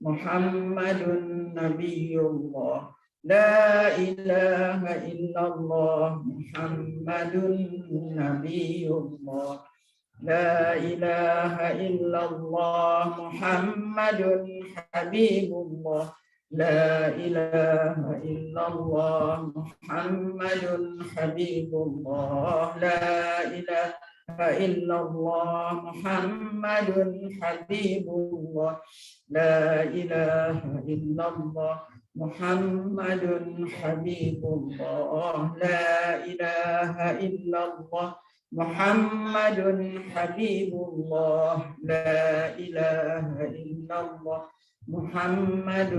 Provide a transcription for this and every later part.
محمد نبي الله لا إله إلا الله محمد نبي الله لا إله إلا الله محمد حبيب الله لا إله إلا الله محمد حبيب الله لا إله إلا الله محمد حبيب الله لا إله إلا الله محمد حبيب الله لا إله إلا الله محمد حبيب الله لا إله إلا الله محمد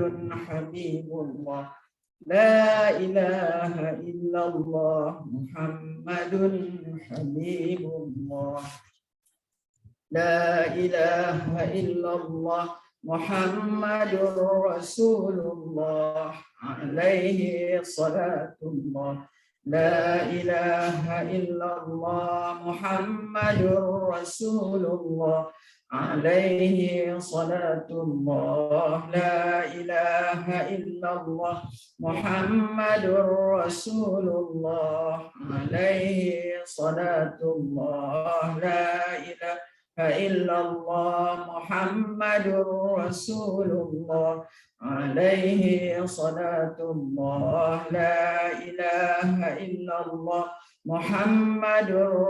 حبيب الله لا إله إلا الله محمد حبيب الله لا إله إلا الله محمد رسول الله عليه صلاة الله لا إله إلا الله محمد رسول الله عليه صلاة الله لا إله إلا الله محمد رسول الله عليه صلاة الله لا إله إلا الله محمد رسول الله عليه صلاة الله لا إله إلا الله محمد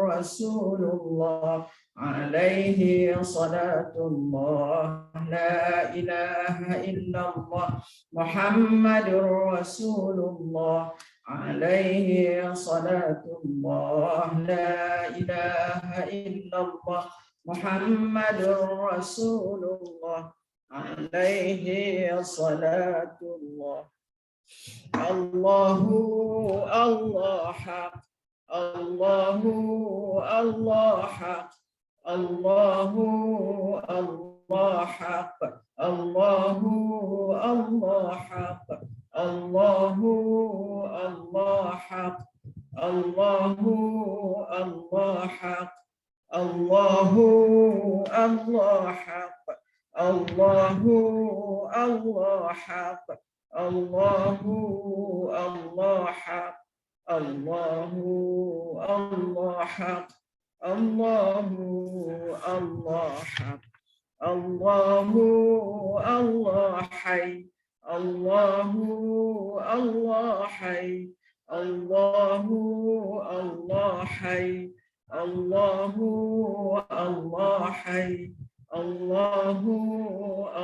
رسول الله عليه صلاة الله لا إله إلا الله محمد رسول الله عليه صلاة الله لا إله إلا الله محمد رسول الله عليه صلاة الله الله الله حق الله الله حق الله الله حق الله الله حق الله الله حق الله الله حق الله الله حق الله الله حق الله الله حق الله الله حق الله الله حق الله الله حي الله الله حي الله الله حي الله الله حي الله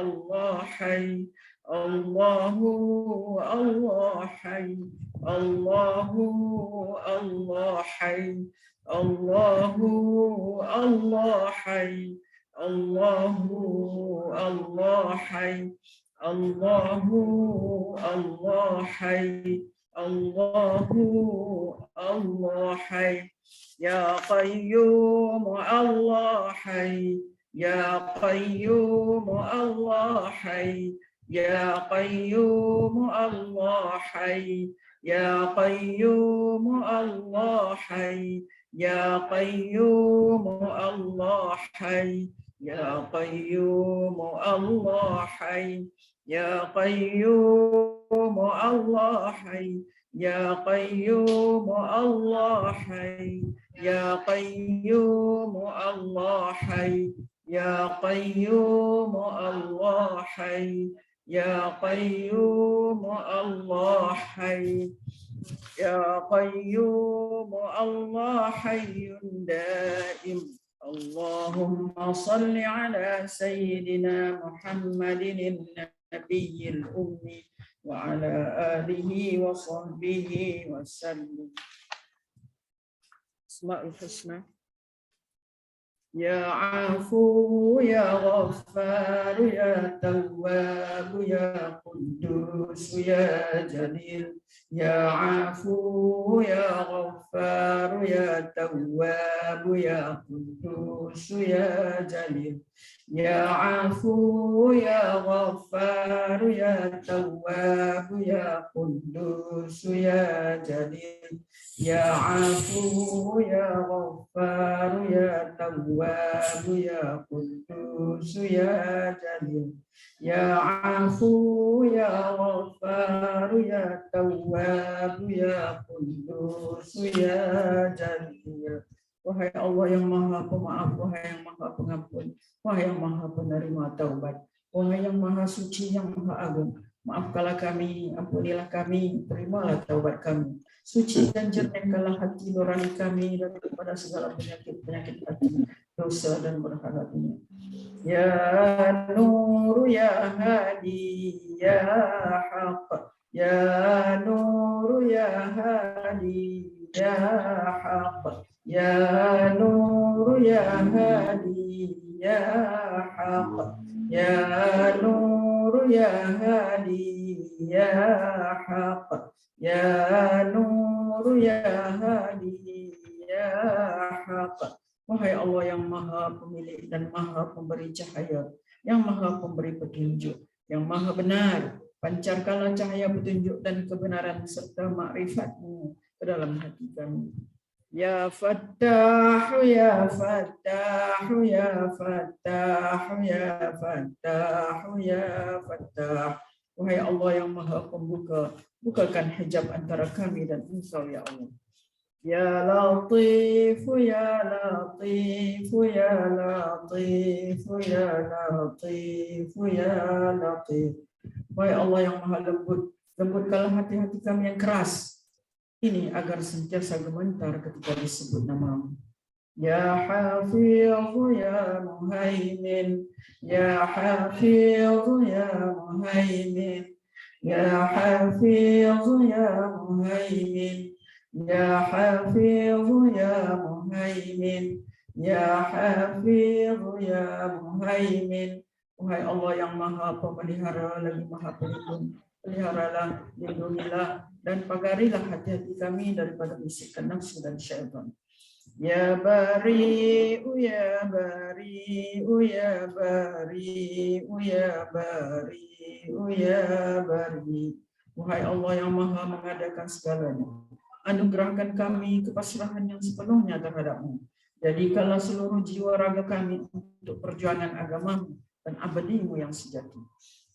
الله حي الله الله حي الله الله حي الله الله حي الله الله حي الله الله حي الله الله حي يا قيوم الله حي يا قيوم الله حي يا قيوم الله حي يا قيوم الله حي يا قيوم الله حي يا قيوم الله حي يا قيوم الله حي يا قيوم الله حي يا قيوم الله حي يا قيوم الله حي يا قيوم الله حي يا قيوم الله حي دائم اللهم صل على سيدنا محمد النبي الأمي وعلى آله وصحبه وسلم. أسماء الحسنى يا عفو يا غفار يا تواب يا قدوس يا جليل يا عفو يا غفار يا تواب يا قدوس يا جليل Ya Afu Ya Ghaffar Ya Tawwab Ya Quddus Ya Jalil. Ya Afu Ya Ghaffar Ya Tawwab Ya Quddus Ya Jalil. Ya Afu Ya Ghaffar Ya Tawwab Ya Quddus Ya Jalil. Wahai Allah yang Maha Pemaaf, wahai yang Maha Pengampun, wahai yang Maha Penerima Taubat, wahai yang Maha Suci, yang Maha Agung, maafkanlah kami, ampunilah kami, terimalah taubat kami. Suci dan jernihkanlah hati nurani kami daripada segala penyakit-penyakit hati, dosa dan berhalanya. Ya Nur Ya Hadi Ya Haq, Ya Nur Ya Hadi Ya Haq, Ya Nur Ya Hadi Ya Haq, Ya Nur Ya Hadi Ya Haq, Ya Nur Ya Hadi Ya Haq. Wahai Allah yang Maha Pemilik dan Maha Pemberi cahaya, yang Maha Pemberi petunjuk, yang Maha benar, pancarkanlah cahaya petunjuk dan kebenaran serta makrifat-Mu ke dalam hati kami. Ya Fattah, Ya Fattah, Ya Fattah, Ya Fattah, Ya Fattah. Wahai Allah yang Maha Pembuka, bukakan hijab antara kami dan Engkau, ya Allah. Ya Latif, Ya Latif, Ya Latif, Ya Latif, Ya Latif. Wahai Allah yang Maha Lembut, lembutkanlah hati-hati kami yang keras ini agar sentiasa gemetar ketika disebut nama-Mu. Ya Hafiz, Ya Muhaimin, Ya Hafiz, Ya Muhaimin, Ya Hafiz, Ya Muhaimin, Ya Hafiz, Ya Muhaimin, Ya Hafiz, Ya Muhaimin. Wahai Allah yang Maha Pemelihara lagi Maha Pelindung, peliharalah, lindungilah, dan pagarilah hati-hati kami daripada bisikan nafsu dan syaitan. Ya Bari'u Ya Bari'u Ya Bari'u Ya Bari'u Ya Bari. Wahai Allah yang Maha mengadakan segalanya, anugerahkan kami kepasrahan yang sepenuhnya terhadap-Mu. Jadikanlah seluruh jiwa raga kami untuk perjuangan agama-Mu dan abadi-Mu yang sejati.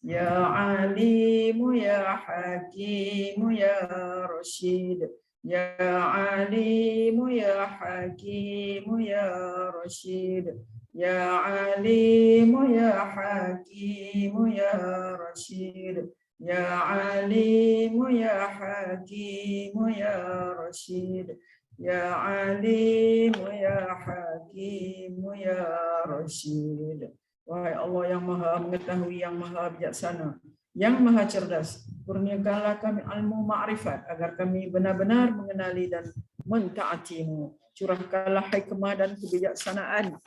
Ya Alimu Ya Hakimu Ya Rashid. Ya Alimu Ya Hakimu Ya Rashid. Ya Alimu Ya Hakimu Ya Rashid. Ya Alimu Ya Hakimu Ya Rashid. Ya Alimu Ya Hakimu Ya Rashid. Wahai Allah yang Maha mengetahui, yang Maha bijaksana, yang Maha cerdas, kurniakanlah kami ilmu ma'rifat agar kami benar-benar mengenali dan mentaati-Mu. Curahkanlah hikmah dan kebijaksanaan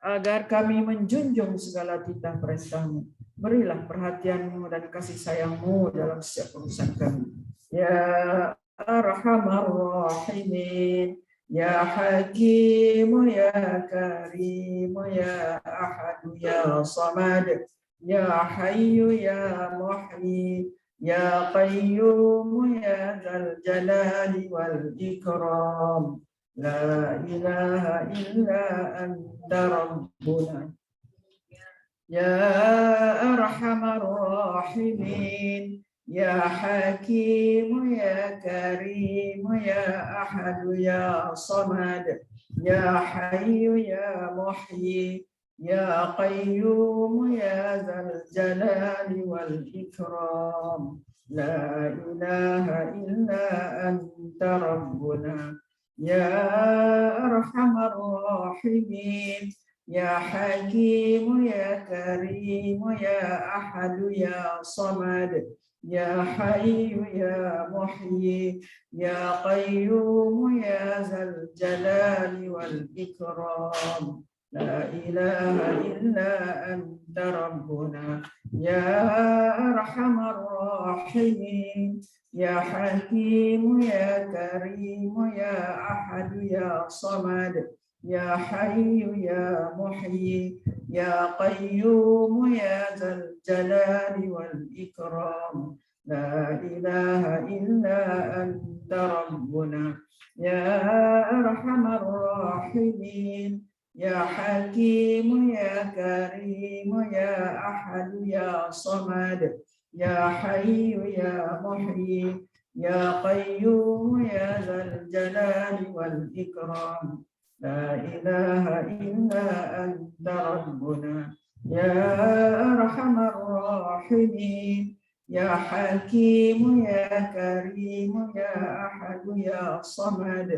agar kami menjunjung segala titah perintah-Mu. Berilah perhatian-Mu dan kasih sayang-Mu dalam setiap urusan kami. Ya Arhamar Rahimin, Ya Hakim, Ya Karim, Ya Ahad, Ya Samad, Ya Hayyu, Ya Muhyi, Ya Qayyum, Ya Dzal Jalali wal Ikram. La ilaha illa anta rabbuna. Ya Arhamar Rahimin, Ya Hakim, Ya Karim, Ya Ahad, Ya Samad, Ya Hayyu, Ya Muhyi, Ya Qayyum, Ya Dzal Jalali wal Ikram. La ilaha illa anta rabbuna. Ya Arhamar Rahimin, Ya Hakim, Ya Karim, Ya Ahad, Ya Samad, Ya Hayyu, Ya Muhyi, Ya Qayyum, Ya Dzal Jalali wal Ikram. La ilaha illa anta rabbuna. Ya Arhamar Rahimin, Ya Hakim, Ya Karim, Ya Ahad, Ya Samad, يا حي يا محيي يا قيوم يا ذا الجلال والإكرام لا إله إلا أنت ربنا يا أرحم الراحمين يا حكيم يا كريم يا أحد يا صمد يا حي يا محيي يا قيوم يا ذا الجلال والإكرام لا إله إلا أنت ربنا يا أرحم الراحمين يا حكيم يا كريم يا أحد يا صمد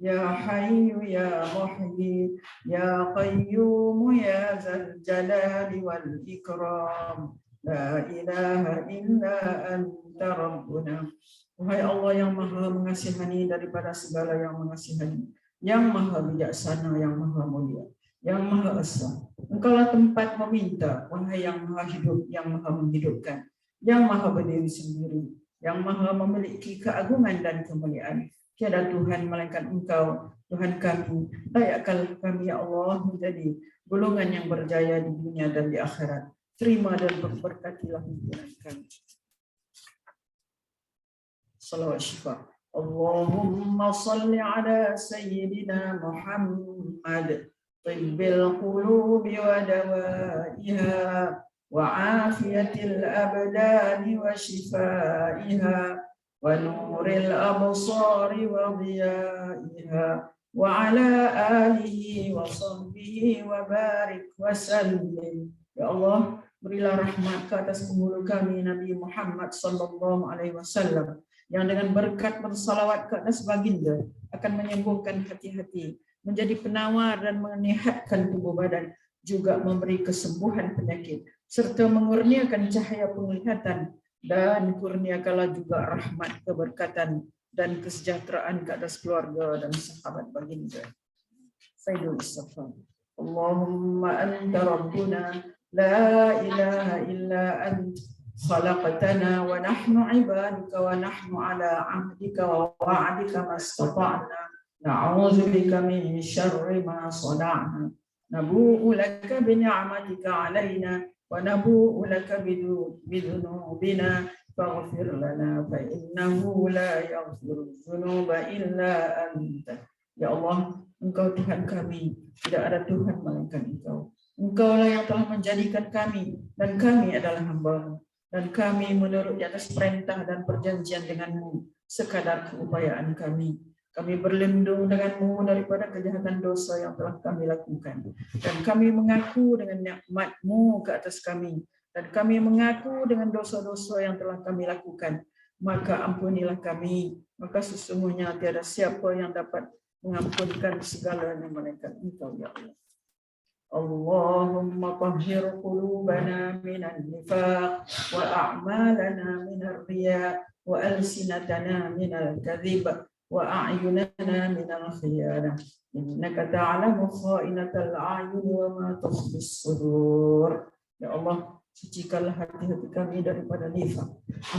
يا حي يا محيي يا قيوم يا ذا الجلال والإكرام لا إله إلا أنت ربنا. Wahai Allah yang maha mengasihani daripada segala yang mengasihani, yang maha bijaksana, yang maha mulia, yang maha esa. Engkaulah tempat meminta, wahai yang maha hidup, yang maha menghidupkan, yang maha berdiri sendiri, yang maha memiliki keagungan dan kemuliaan. Tiada Tuhan melainkan Engkau, Tuhan kami. Layakkanlah kami ya Allah menjadi golongan yang berjaya di dunia dan di akhirat. Terima dan berkatilah himpunan kami. Salawat syifa. Allahumma salli ala Sayyidina Muhammad tibbil qulubi wa dawaiha wa afiyatil abdani wa shifaiha wa nuril absari wa dhiyaiha wa ala alihi wa sahbihi wa barik wa sallim. Ya Allah, berilah rahmat ke atas penghulu kami Nabi Muhammad sallallahu alaihi wasallam yang dengan berkat bersalawat ke atas baginda akan menyembuhkan hati-hati, menjadi penawar dan menyehatkan tubuh badan, juga memberi kesembuhan penyakit, serta mengurniakan cahaya penglihatan, dan kurniakanlah juga rahmat, keberkatan, dan kesejahteraan ke atas keluarga dan sahabat baginda. Sayyidul Istighfar. Allahumma anta rabbuna la ilaha illa anta خلقتنا ونحن عبادك ونحن على عهدك ووعدك ما استطعنا نعوذ بك من شر ما صنعنا نبوء لك بنعمتك علينا ونبوء لك بذنوبنا فاغفر لنا فإنه لا يغفر الذنوب إلا أنت. Ya Allah, Engkau Tuhan kami, tidak ada Tuhan melainkan Engkau. Engkaulah yang telah menjadikan kami, dan kami adalah hamba-Mu. Dan kami menurut di atas perintah dan perjanjian dengan-Mu sekadar keupayaan kami. Kami berlindung dengan-Mu daripada kejahatan dosa yang telah kami lakukan. Dan kami mengaku dengan nikmat-Mu ke atas kami. Dan kami mengaku dengan dosa-dosa yang telah kami lakukan. Maka ampunilah kami. Maka sesungguhnya tiada siapa yang dapat mengampunkan segalanya melainkan Engkau ya Allah. Allahumma tahhir qulubana minan nifaq wa a'malana minar riya wa alsinatana minal kadhib wa a'yunana minal khiyanah innaka ta'lamu kha'inatal a'yun wa ma tukhfis sudur. Ya Allah, sucikanlah hati-hati kami daripada nifaq,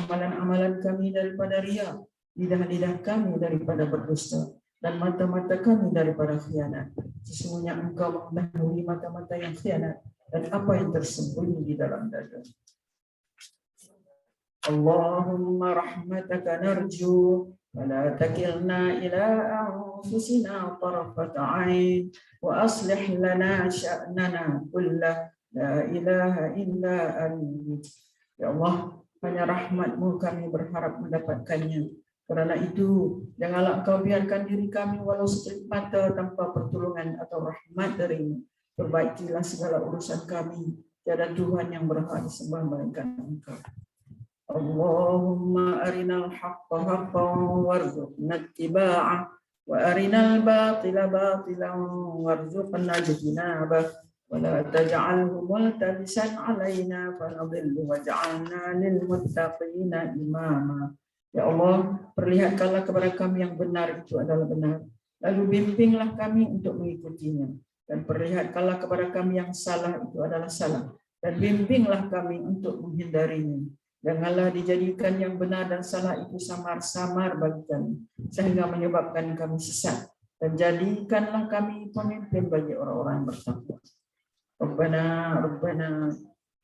amalan-amalan kami daripada riya, lidah-lidah kami daripada berdusta, dan mata-mata kami daripada khianat. Sesungguhnya Engkau mengetahui mata-mata yang khianat dan apa yang tersembunyi di dalam dada. Allahumma rahmataka narju wa la takilna ila anfusina tarafata ain wa aslih lana sya'nana kullah la ilaha illa ant. Ya Allah, hanya rahmat-Mu kami berharap mendapatkannya. Karena itu, janganlah Engkau biarkan diri kami walau sekelip mata tanpa pertolongan atau rahmat dari-Mu. Perbaikilah segala urusan kami. Tiada Tuhan yang berhak disembah melainkan Engkau. Allahumma arinal haqqa haqqan warzuqna ittiba'ah wa arinal batila batilan warzuqna ijtinabah wa la taj'alhu multabisan 'alaina fanadhillu waj'alna lil muttaqina imama. Ya Allah, perlihatkanlah kepada kami yang benar itu adalah benar. Lalu bimbinglah kami untuk mengikutinya. Dan perlihatkanlah kepada kami yang salah itu adalah salah. Dan bimbinglah kami untuk menghindarinya. Janganlah dijadikan yang benar dan salah itu samar-samar bagi kami, sehingga menyebabkan kami sesat. dan jadikanlah kami pemimpin bagi orang-orang yang bertakwa.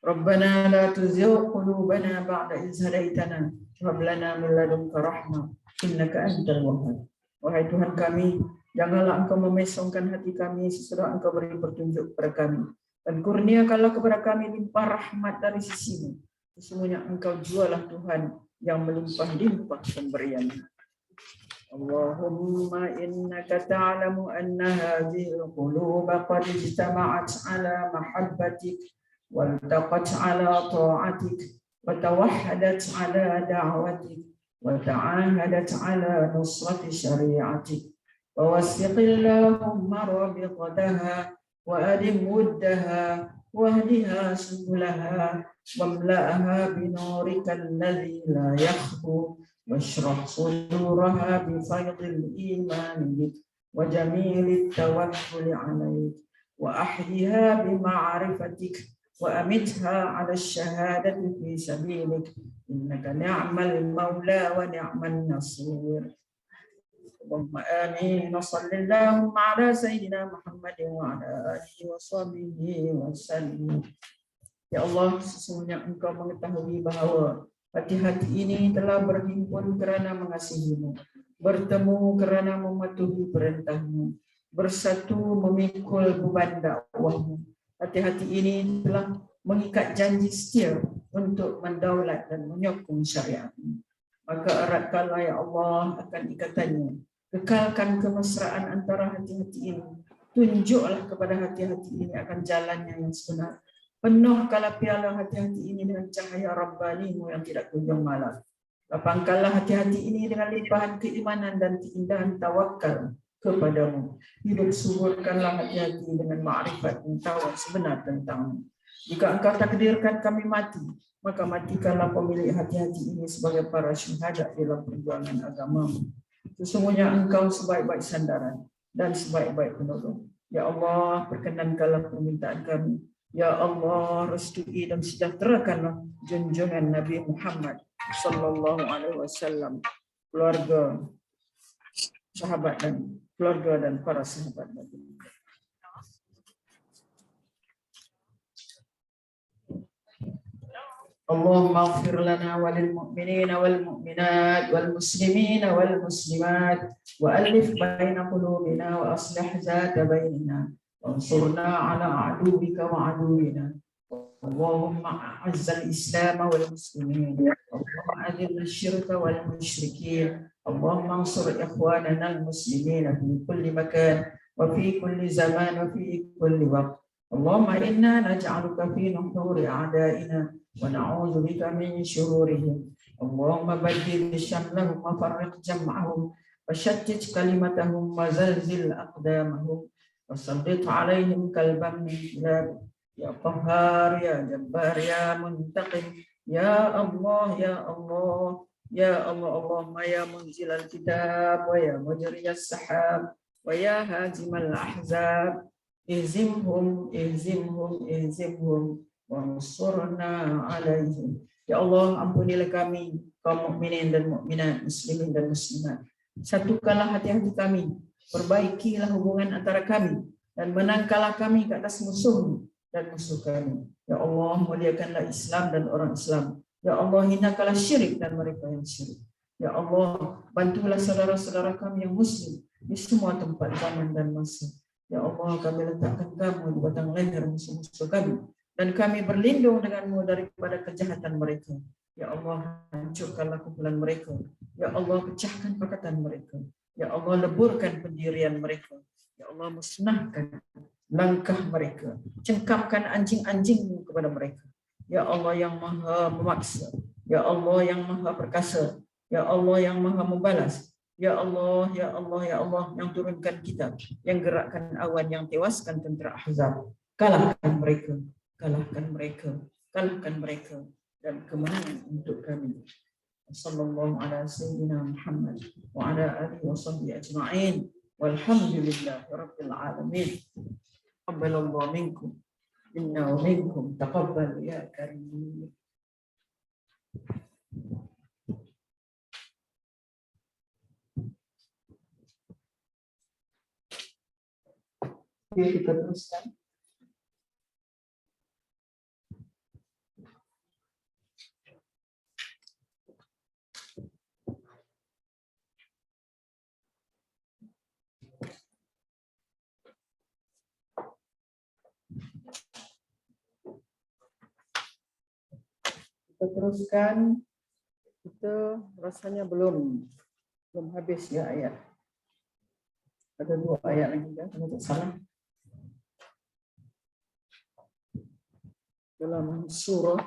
Rabbana la tuzigh qulubana ba'da idh hadaitana wa hab lana min ladunka rahmah innaka antal wahhab. Wahai Tuhan kami, janganlah Engkau memesongkan hati kami sesudah Engkau beri petunjuk kepada kami, dan kurniakanlah kepada kami limpah rahmat dari sisi-Mu. Sesungguhnya Engkau jualah Tuhan yang melimpah-limpah pemberian. Allahumma innaka ta'lamu anna hadhihi al-quluba qad ijtama'at 'ala mahabbatik wa iltaqat 'ala ta'atik wa tawahhadat 'ala da'watik wa ta'ahadat 'ala nusrati syari'atik wa wasiqillahumma rabiqataha wa adim wuddaha wahdiha subulaha wamla'aha binurika alladhi la yakhbu واشرح صدورها بفيض الإيمان بك وجميل التوكل عليك وأحيها بمعرفتك وأمتها على الشهادة في سبيلك إنك نعم المولى ونعم النصير. اللهم آمين وصلى اللهم على سيدنا محمد وعلى آله وصحبه وسلم. Ya Allah, sesungguhnya Engkau mengetahui bahawa hati-hati ini telah berhimpun kerana mengasihi-Mu, bertemu kerana mematuhi perintah-Mu, bersatu memikul beban dakwah-Mu. Hati-hati ini telah mengikat janji setia untuk mendaulat dan menyokong syariat-Mu. Maka eratkanlah ya Allah akan ikatannya, kekalkan kemesraan antara hati-hati ini, tunjuklah kepada hati-hati ini akan jalannya yang sebenar. Penuhkanlah piala hati-hati ini dengan cahaya Rabbani-Mu yang tidak kunjung malam. Lapangkanlah hati-hati ini dengan limpahan keimanan dan keindahan tawakal kepadamu. Hidup suburkanlah hati-hati dengan ma'rifat tahu sebenar tentang-Mu. Jika Engkau takdirkan kami mati, maka matikanlah pemilik hati-hati ini sebagai para syuhada dalam perjuangan agama-Mu. Sesungguhnya Engkau sebaik-baik sandaran dan sebaik-baik penolong. Ya Allah, perkenankanlah permintaan kami. Ya Allah, restui dan sejahterakanlah junjungan Nabi Muhammad sallallahu alaihi wasallam, keluarga, sahabat dan keluarga dan para sahabat Nabi. Allahumma ighfir lana wa lil mu'minina wal mu'minat wal muslimina wal muslimat wa alif baina qulubina wa aslih zata bainina. وانصرنا على عدوك وعدونا. اللهم أعز الإسلام والمسلمين. اللهم أذل الشرك والمشركين. اللهم انصر إخواننا المسلمين في كل مكان وفي كل زمان وفي كل وقت. اللهم إنا نجعلك في نحور أعدائنا ونعوذ بك من شرورهم. اللهم بدل شملهم وفرق جمعهم وشتت كلمتهم وزلزل أقدامهم وسلط عليهم كلبا من كلاب. يا قهار يا جبار يا منتقم يا الله يا الله يا الله. اللهم يا منزل الكتاب ويا مجري السحاب ويا هازم الأحزاب اهزمهم اهزمهم اهزمهم وانصرنا عليهم. Ya Allah, ampunilah kami kaum mukminin dan mukminat, muslimin dan muslimat. Satukanlah hati-hati kami, perbaikilah hubungan antara kami, dan menangkallah kami ke atas musuh dan musuh kami. Ya Allah, muliakanlah Islam dan orang Islam. Ya Allah, hinakanlah syirik dan mereka yang syirik. Ya Allah, bantulah saudara-saudara kami yang muslim di semua tempat, zaman dan masa. Ya Allah, kami letakkan kamu di batang leher musuh-musuh kami, dan kami berlindung denganmu daripada kejahatan mereka. Ya Allah, hancurkanlah kumpulan mereka. Ya Allah, pecahkan pakatan mereka. Ya Allah, leburkan pendirian mereka. Ya Allah, musnahkan langkah mereka. Cengkamkan anjing-anjingmu kepada mereka. Ya Allah yang maha memaksa. Ya Allah yang maha perkasa. Ya Allah yang maha membalas. Ya Allah, ya Allah, ya Allah yang turunkan kitab, yang gerakkan awan, yang tewaskan tentera Ahzab. Kalahkan mereka. Kalahkan mereka. Kalahkan mereka. Dan kemenangan untuk kami. Sallallahu ala sayyidina Muhammad wa ala alihi wa sahbihi ajma'in. Walhamdulillahi rabbil alamin. Taqabbalallahu minkum inna wa minkum taqabbal ya karim. Okey, kita teruskan. Kita teruskan. Kita rasanya belum habis ya ayat. Ada 2 ayat lagi kan, kalau tak salah. Dalam surah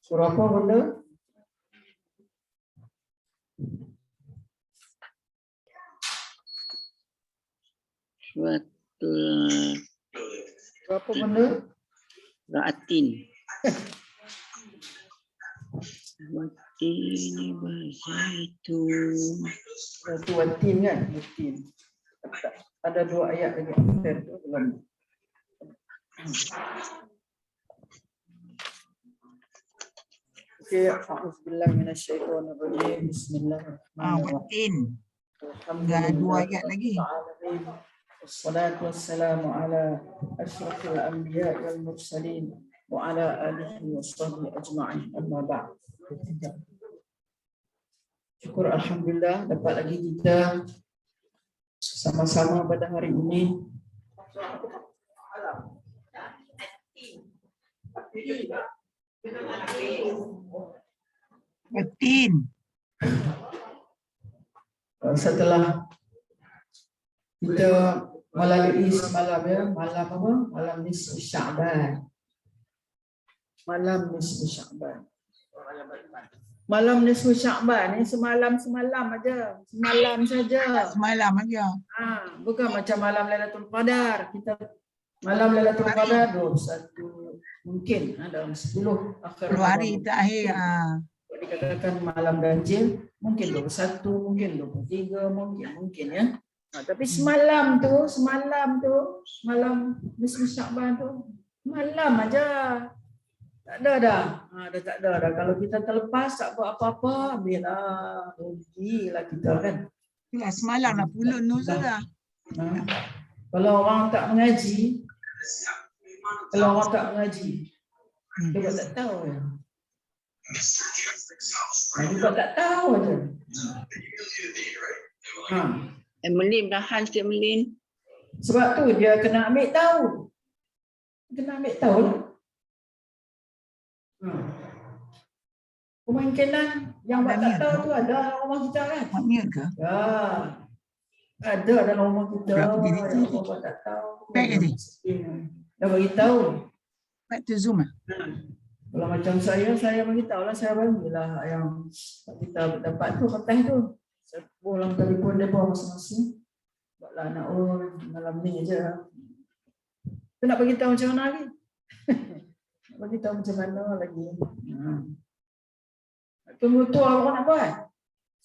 apa benda? Suratul Apa benda? Ra'atin. Watini bazaitun. Itu watin kan? Watin. Ada 2 ayat lagi. Itu belum. Okey, a'udzubillahi minasyaitonirrajim. Bismillahirrahmanirrahim. Watin. Dah 2 ayat lagi. Wassalatu wassalamu ala asyrafil anbiya wal mursalin wa ala alihi washabbihi ajma'in. Amma ba'd. Syukur alhamdulillah dapat lagi kita sama-sama pada hari ini. Watin. Setelah kita melalui semalam ya, malam apa? Malam nisfu Sya'ban. Malam nisfu Sya'ban. Malam nisfu Sya'ban ni semalam aja. Semalam saja. Semalam aja. Bukan macam malam Lailatul Qadar. Kita malam Lailatul Qadar 21 mungkin dalam 10 akhir 10 hari terakhir. Dikatakan malam ganjil, mungkin 21, mungkin 23, mungkin ya. Tapi semalam tu, malam nisfu Sya'ban tu, malam aja. Tak ada dah. Dah tak ada dah. Kalau kita terlepas tak buat apa-apa, biarlah, rugilah kita kan. Ya, semalam dah pulun tu sudah. Kalau orang tak mengaji, dia tak tahu ya. Dia tak tahu aja. Melin tahan sikit Melin. Sebab tu dia kena ambil tahu. Lah. Kemungkinan yang buat tak tahu tu ada dalam rumah kita kan? Maknya ke? Ya. Ada dalam rumah kita. Yang buat tak tahu. Baik tadi. Dah bagi tahu. Baik tu Zoom. Kalau macam saya bagi tahu lah, saya bagilah yang kita dapat tu kertas tu. Saya pulang telefon dia bawa masing-masing. Buatlah anak malam ni aja. Tu nak bagi tahu macam mana lagi? Bagi tahu macam mana lagi. Tunggu tua orang nak buat.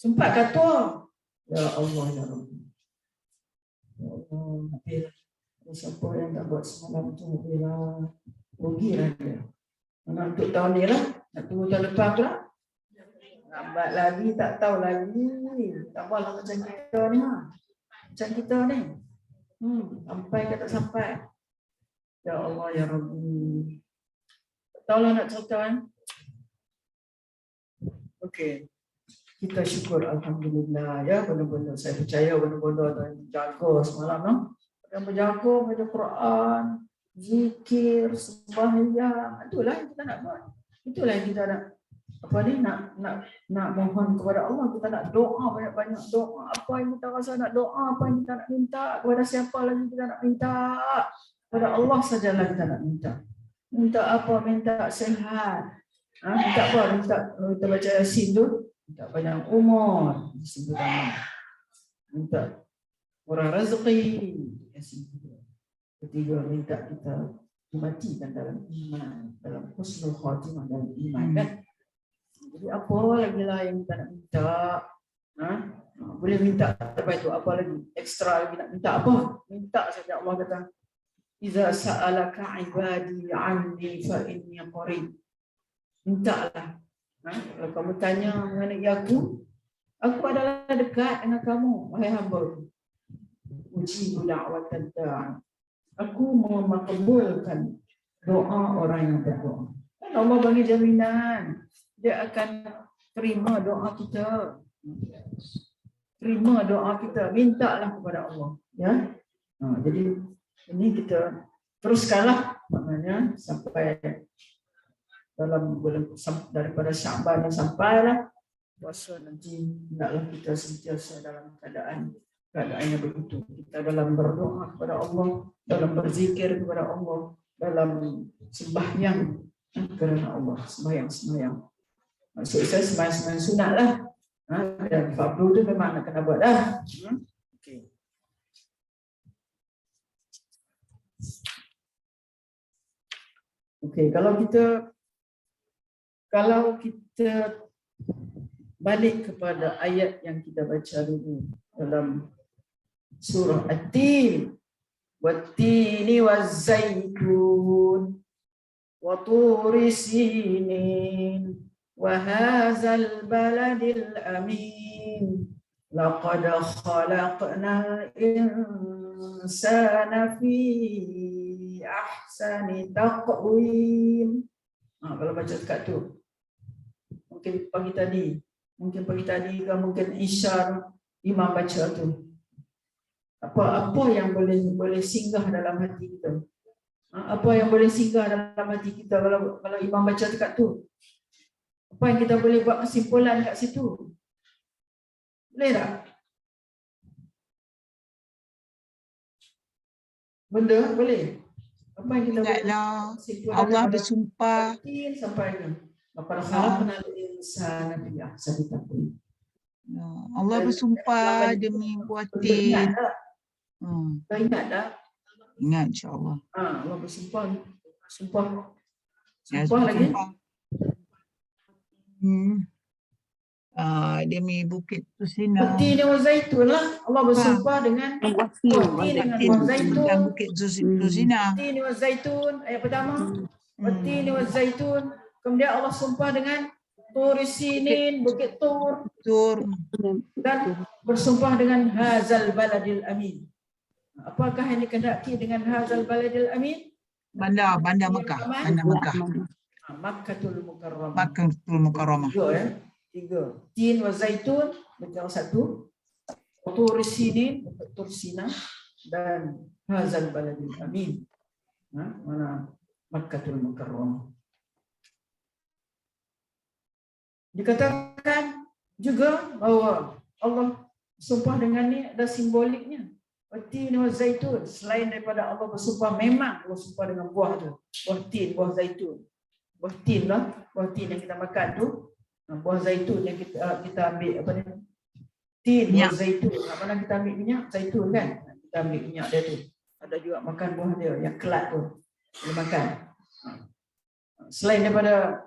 Sempat kat tua. Ya Allah ya Rabbi. Ya Allah. Siapa yang tak buat semalam tu bila rugilah dia. Mana untuk tahun ni lah. Nak tunggu tahun depan tu lah. Lambat lagi, tak tahu lagi. Tak apalah macam kita ni. Macam kita ni. Sampai ke tak sampai. Ya Allah ya Rabbi. Tahulah nak cerita kan? Okey. Kita syukur alhamdulillah ya, benar-benar saya percaya benar-benar jaga semalam no. Yang berjaga baca Quran, zikir, sembahyang, itulah yang kita nak buat. Itulah yang kita nak nak mohon kepada Allah, kita nak doa banyak-banyak doa. Apa yang kita rasa nak doa, apa yang kita nak minta, kepada siapa lagi kita nak minta? Kepada Allah sajalah kita nak minta. Minta apa? Minta sehat. Minta apa? Minta baca Yasin tu, minta panjang umur, minta murah rezeki. Yasin. Ketiga, minta kita dimatikan dalam iman, dalam husnul khatimah dalam iman kan. Jadi apa lagi lah yang kita nak minta? Boleh minta apa itu? Apa lagi? Ekstra lagi nak minta apa? Minta saja. Allah kata, "Iza sa'alaka ibadi 'anni fa inni qarib." Mintalah. Kalau kamu tanya mengenai aku adalah dekat dengan kamu, wahai hamba. ujibu da'watad da'i. Aku makbulkan doa orang yang berdoa. Dan Allah bagi jaminan dia akan terima doa kita. Terima doa kita, mintalah kepada Allah, ya. Jadi ini kita teruskanlah, maknanya sampai dalam bulan daripada Syaban sampailah puasa nanti, hendaklah kita sentiasa dalam keadaan yang begitu. Kita dalam berdoa kepada Allah, dalam berzikir kepada Allah, dalam sembahyang kerana Allah, sembahyang. Maksud saya sembahyang sunat lah. Dan fardu tu memang nak kena buat dah. Okay. Okay, kalau kita balik kepada ayat yang kita baca dulu dalam surah At-Tin, wat-tini waz-zaitun wa turi sinin wa hadzal baladil amin laqad khalaqnal insana fi ahsani taqwim. Kalau baca dekat tu mungkin pagi tadi ke mungkin Isya imam baca tu, apa yang boleh singgah dalam hati kita, apa yang boleh singgah dalam hati kita kalau imam baca dekat tu, apa yang kita boleh buat kesimpulan kat situ, boleh tak? Benda boleh. Apa yang kita boleh kesimpulan? Allah bersumpah sampai ke pada khalaqnal insana fi ahsani taqwim. Allah bersumpah demi buatin. Dah ingat dah? Ingat insya-Allah. Allah bersumpah. Sumpah lagi. Demi bukit Tusina. Watin wa zaitun lah. Allah bersumpah dengan watin dengan buah zaitun dan bukit Tusina. Watin wa zaitun ayat pertama. Watin wa zaitun. Kemudian Allah sumpah dengan Tur Sinin, bukit Tur, dan bersumpah dengan Hazal Baladil Amin. Apakah yang dikehendaki dengan Hazal Baladil Amin? Bandar Mekah. Makkatul Mukarramah. Makkatul Mukarramah. Tiga. Tin wa zaitun, betul satu. Tur Sinin, Tur Sina, dan Hazal Baladil Amin. Mana Makkatul Mukarramah. Dikatakan juga bahawa Allah sumpah dengan ni ada simboliknya. Watin wa zaitun. Selain daripada Allah bersumpah, memang Allah sumpah dengan buah tu. Buah tin, buah zaitun. Buah tin lah. Buah tin yang kita makan tu. Buah zaitun yang kita ambil apa ni? Tin, buah zaitun. Mana kita ambil minyak zaitun kan? Kita ambil minyak dia tu. Ada juga makan buah dia yang kelat tu. Dia makan. Selain daripada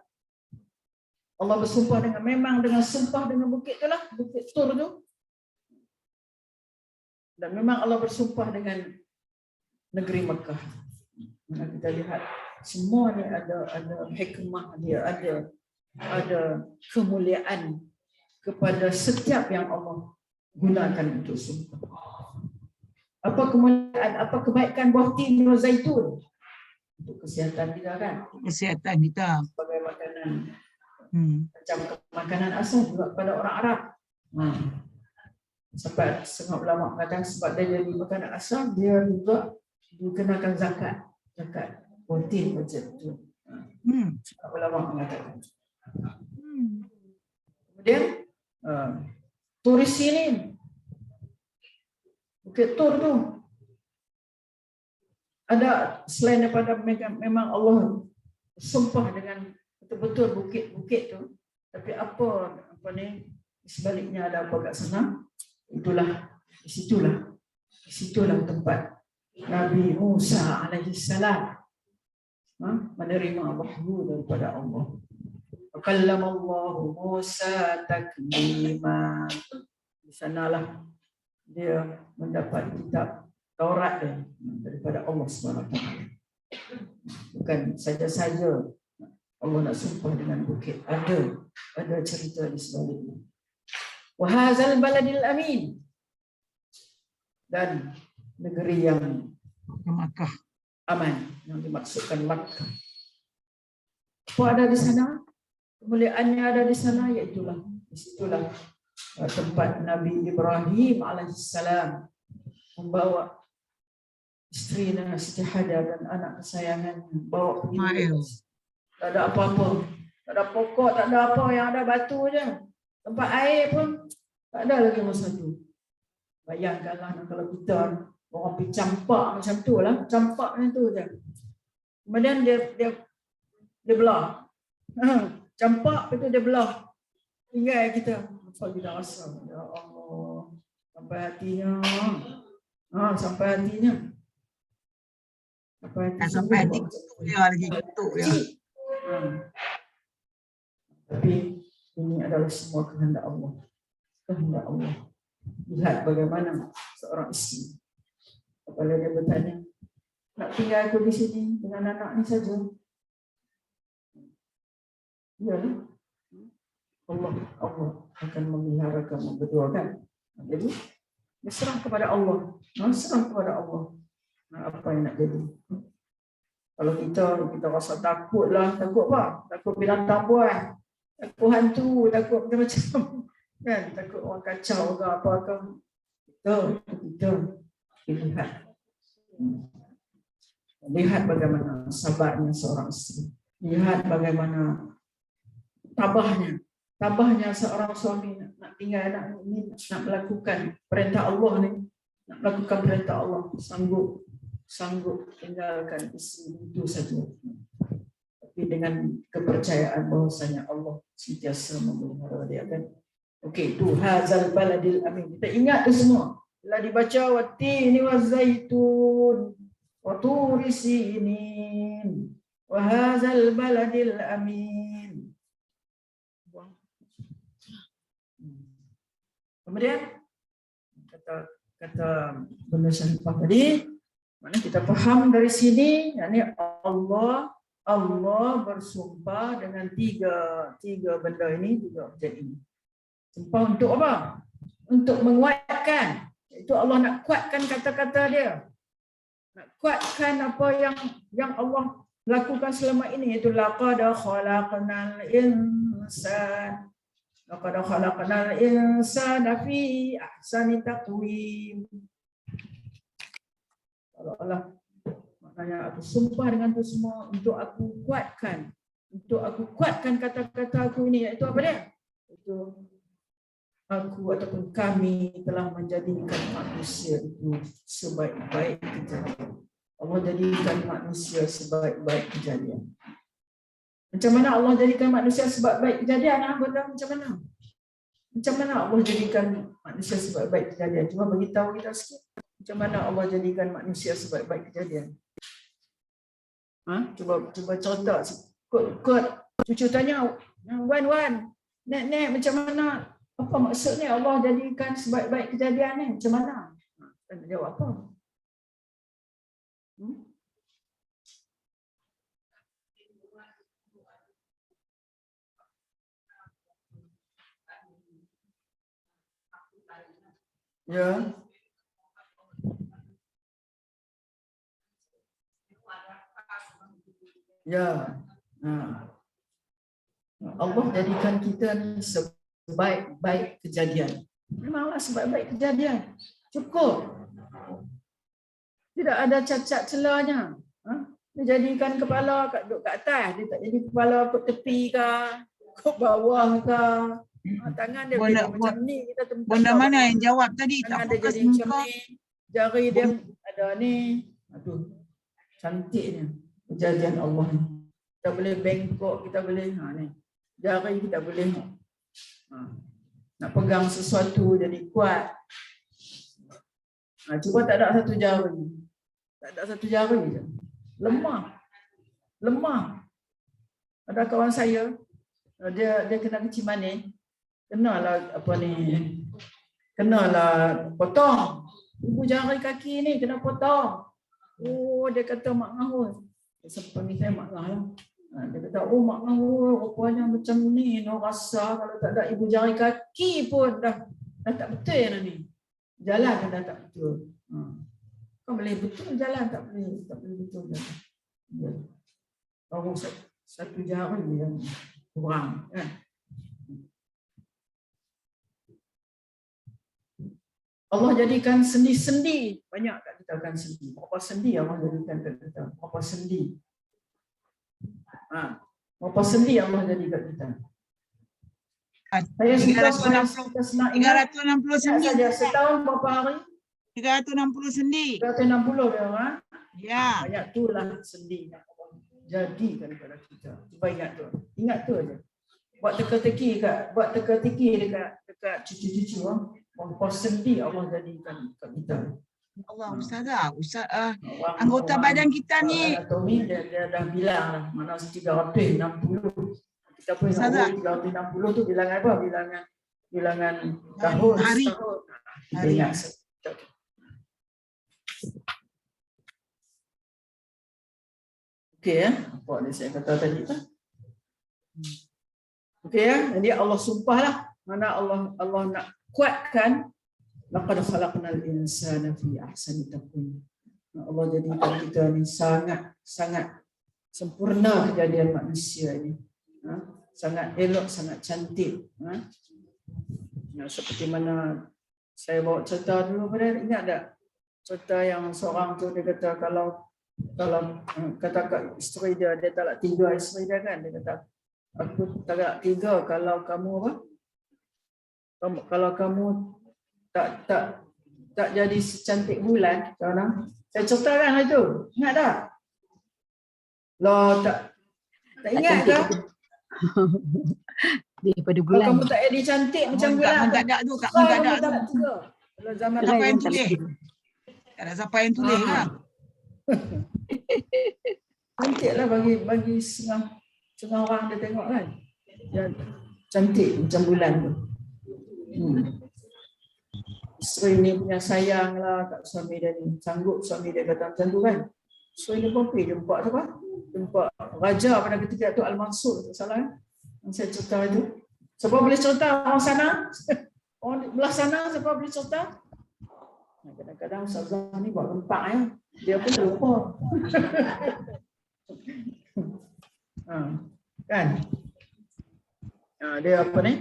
Allah bersumpah dengan sumpah dengan bukit tu lah, bukit Tur tu. Dan memang Allah bersumpah dengan negeri Mekah. Kita lihat semua ni ada hikmah dia, ada kemuliaan kepada setiap yang Allah gunakan untuk sumpah. Apa kemuliaan, apa kebaikan buah tin dan zaitun untuk kesihatan kita kan? Kesihatan kita. Sebagai makanan. Macam makanan asal juga pada orang Arab. Sampai setengah ulama mengatakan sebab dia jadi makanan asal, dia juga dikenakan zakat protein macam tu. Setengah ulama mengatakan. Kemudian Tur Sinin, bukit Tur tu ada selain daripada memang Allah sumpah dengan betul-betul bukit-bukit tu, tapi apa ni sebaliknya ada apa kat sana? Disitulah tempat Nabi Musa alaihi salam menerima wahyu daripada Allah. Kallamallahu Musa taklima. Di sanalah dia mendapat kitab Taurat daripada Allah SWT. Bukan saja-saja Allah nak sumpah dengan bukit. Ada cerita di sebaliknya. Wa hadzal baladil amin. Dan negeri yang Ke Makkah. aman, yang dimaksudkan Makkah. Apa ada di sana? Kemuliaannya ada di sana, iaitulah di situlah tempat Nabi Ibrahim alaihissalam membawa isterinya Siti Hajar dan anak kesayangan, bawa pergi. Ismail. Tak ada apa-apa, tak ada pokok, tak ada apa, yang ada batu je. Tempat air pun tak ada lagi masa tu. Bayangkanlah kalau kita orang pergi campak macam tu lah, campak macam tu je. Kemudian dia belah. Campak itu dia belah. Tinggal kita. Apa kita rasa? Ya Allah. Sampai hatinya. Sampai hatinya. Sampai hati kutuk dia lagi, kutuk dia. Tapi ini adalah semua kehendak Allah. Kehendak Allah. Lihat bagaimana seorang isteri. Apabila dia bertanya, nak tinggal aku di sini dengan anak ni saja. Ya, Allah akan memelihara kamu berdua kan. Jadi berserah kepada Allah. Serah kepada Allah. Apa yang nak jadi? Kalau kita rasa takut lah, takut apa? Takut binatang buas, takut hantu, takut macam-macam kan, takut orang kacau ke apa ke. Kita lihat bagaimana sabarnya seorang isteri. Lihat bagaimana tabahnya seorang suami nak tinggal anak ini, nak melakukan perintah Allah ni, nak melakukan perintah Allah, sanggup tinggalkan isteri itu saja. Tapi dengan kepercayaan bahwasanya Allah sentiasa memelihara dia kan. Okey, tu hazal baladil amin. Kita ingat tu semua. Bila dibaca watini wazaitun wa turi sinin wa hazal baladil amin. Kemudian kata Bunda Syarifah tadi, mana kita faham dari sini, yakni Allah bersumpah dengan tiga benda ini, tiga objek ini. Sumpah untuk apa? Untuk menguatkan. Itu Allah nak kuatkan kata-kata dia. Nak kuatkan apa yang Allah lakukan selama ini, iaitu laqad khalaqnal insana. Laqad khalaqnal insana fi ahsani taqwim. Kalau Allah maknanya aku sumpah dengan itu semua untuk aku kuatkan kata-kata aku ini, iaitu apa dia? Itu aku ataupun kami telah menjadikan manusia itu sebaik-baik kejadian. Allah jadikan manusia sebaik-baik kejadian. Macam mana Allah jadikan manusia sebaik-baik kejadian? Macam mana? Macam mana Allah jadikan manusia sebaik-baik kejadian? Cuma beritahu kita sikit. Macam mana Allah jadikan manusia sebaik-baik kejadian? Cuba cerita. Kod. Cucu tanya, Wan, Nek, macam mana? Apa maksudnya Allah jadikan sebaik-baik kejadian ni? Macam mana? Dia jawab apa? Ya. Ya. Allah jadikan kita ni sebaik-baik kejadian. Memanglah sebaik-baik kejadian. Cukup. Tidak ada cacat celahnya. Dia jadikan kepala duduk kat atas. Dia tak jadi kepala kat tepi ke, kat bawah ke. Tangan dia macam ni. Kita Benda mana yang jawab tadi? tangan Tak dia fokus jadi macam muka. ni. Jari dia ada ni. Aduh. Cantiknya kejadian Allah ni. Kita boleh bengkok, kita boleh ni. Jari kita boleh nak pegang sesuatu jadi kuat. Cuba tak ada satu jari. Tak ada satu jari je. Lemah. Ada kawan saya, dia kena kecil manis. Kenalah potong. Ibu jari kaki ni kena potong. Oh, dia kata mak ngahul. Sepanggil saya mak ngahul. Dia kata, mak ngahul rupanya macam ni. No rasa kalau tak ada ibu jari kaki pun dah tak betul dah ni. Jalan dah tak betul. boleh betul jalan, tak boleh betul jalan. Ya. Baru satu jari yang kurang kan. Allah jadikan sendi-sendi banyak kat kita kan sendi. Berapa sendi Allah jadikan kat kita? Berapa sendi? Berapa sendi Allah jadikan kat kita? Saya suka supaya kita senang ingat 360 sendi saja setahun berapa hari? 360 sendi. 360 dia orang. Ya. Banyak tu lah sendi yang Allah jadikan kepada kita. Cuba ingat tu. Ingat tu aja. Buat teka-teki dekat cucu-cucu berapa sendi Allah jadikan kat kita. Allah Ustaz anggota badan kita ni anatomi dia dah bilang lah mana 360. Kita pun nak 360 tu bilangan apa? Bilangan tahun, hari. Hari. Okey ya, apa yang saya kata tadi tu? Okey ya, jadi Allah sumpahlah mana Allah nak kuatkan laqad khalaqnal insana fi ahsani taqwim. Allah jadikan kita ni sangat sempurna kejadian manusia ini. Sangat elok, sangat cantik. Seperti mana saya bawa cerita dulu, pada ingat tak? Cerita yang seorang tu dia kata kalau kata kat isteri dia talak 3 isteri dia kan, dia kata aku talak 3 kalau kamu apa? Kalau kamu tak jadi secantik bulan, sekarang saya ceritakan itu. Ingat tak? Loh, tak ingat ke? Daripada Kalau bulan. kamu tak jadi cantik macam bulan. Tak ada tu, Kak Man tak ada tu. Kalau zaman Siapa yang tulis? Tak ada siapa yang tulis lah. Cantik lah bagi setengah orang dia tengok kan. Dia cantik macam bulan tu. Isteri ni punya sayang lah kat suami dia ni. Sanggup suami dia kata macam tu kan. Isteri dia pun pergi jumpa siapa? Jumpa raja pada ketika tu Al-Mansur. Tak salah kan? Yang saya cerita itu. Siapa boleh cerita orang sana? Orang belah sana siapa boleh cerita? Kadang-kadang Ustazah ni buat gempak ya. Dia pun lupa. Kan? Dia apa ni?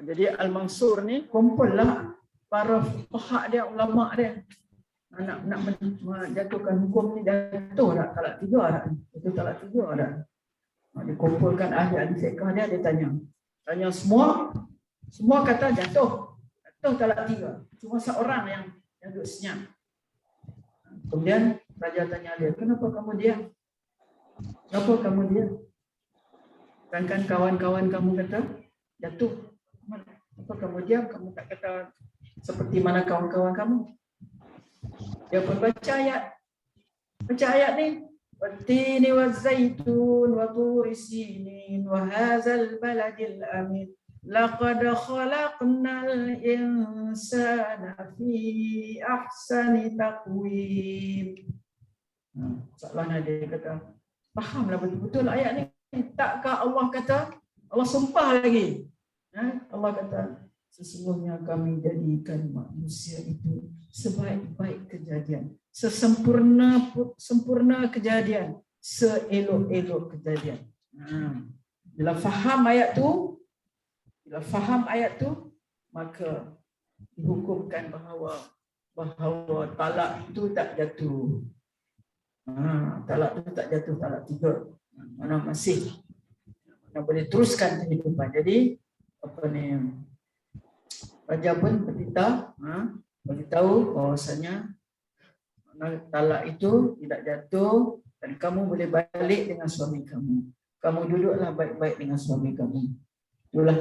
Jadi Al-Mansur ni kumpullah para fuqaha dia, ulama dia. Nak menjatuhkan hukum ni jatuh tak? Talak 3 tak? Itu talak 3 tak? Dia kumpulkan ahli-ahli fiqh dia tanya semua kata jatuh talak 3. Cuma seorang yang duduk senyap. Kemudian raja tanya dia, kenapa kamu diam? Kenapa kamu diam? Kan kawan-kawan kamu kata jatuh. Kenapa kamu diam? Kamu tak kata seperti mana kawan-kawan kamu? Dia pun baca ayat ni. Wattini wazzaitun wa turi sinin wa hadzal baladil amin. Laqad khalaqnal insana fi ahsani taqwim. Soalan dia kata, fahamlah betul-betul ayat ni. Takkah Allah kata, Allah sumpah lagi. Allah kata, sesungguhnya kami jadikan manusia itu sebaik-baik kejadian, sempurna kejadian, seelok-elok kejadian. Bila faham ayat tu, maka dihukumkan bahawa talak itu tak jatuh. Talak itu tak jatuh, talak 3. Mana masih boleh teruskan kehidupan. Jadi apa ni? Raja pun beritahu bahawasanya talak itu tidak jatuh dan kamu boleh balik dengan suami kamu. Kamu duduklah baik-baik dengan suami kamu. Itulah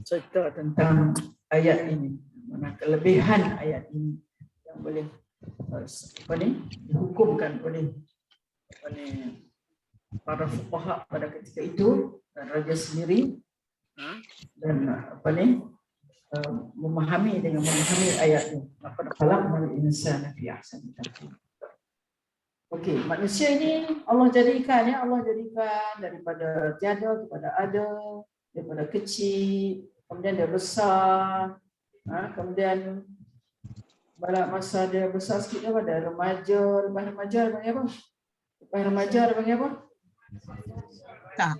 cerita tentang ayat ini. Mana kelebihan ayat ini yang boleh dihukumkan oleh para fuqaha pada ketika itu dan raja sendiri. Dan memahami ayat ini. Laqad khalaqnal insana fi ahsani taqwim. Okey, manusia ini Allah jadikan daripada tiada kepada ada, daripada kecil, kemudian dia besar, kemudian Bala masa dia besar sikit apa? Dah remaja, lepas remaja dia panggil apa? Lepas remaja dia panggil apa? Tak.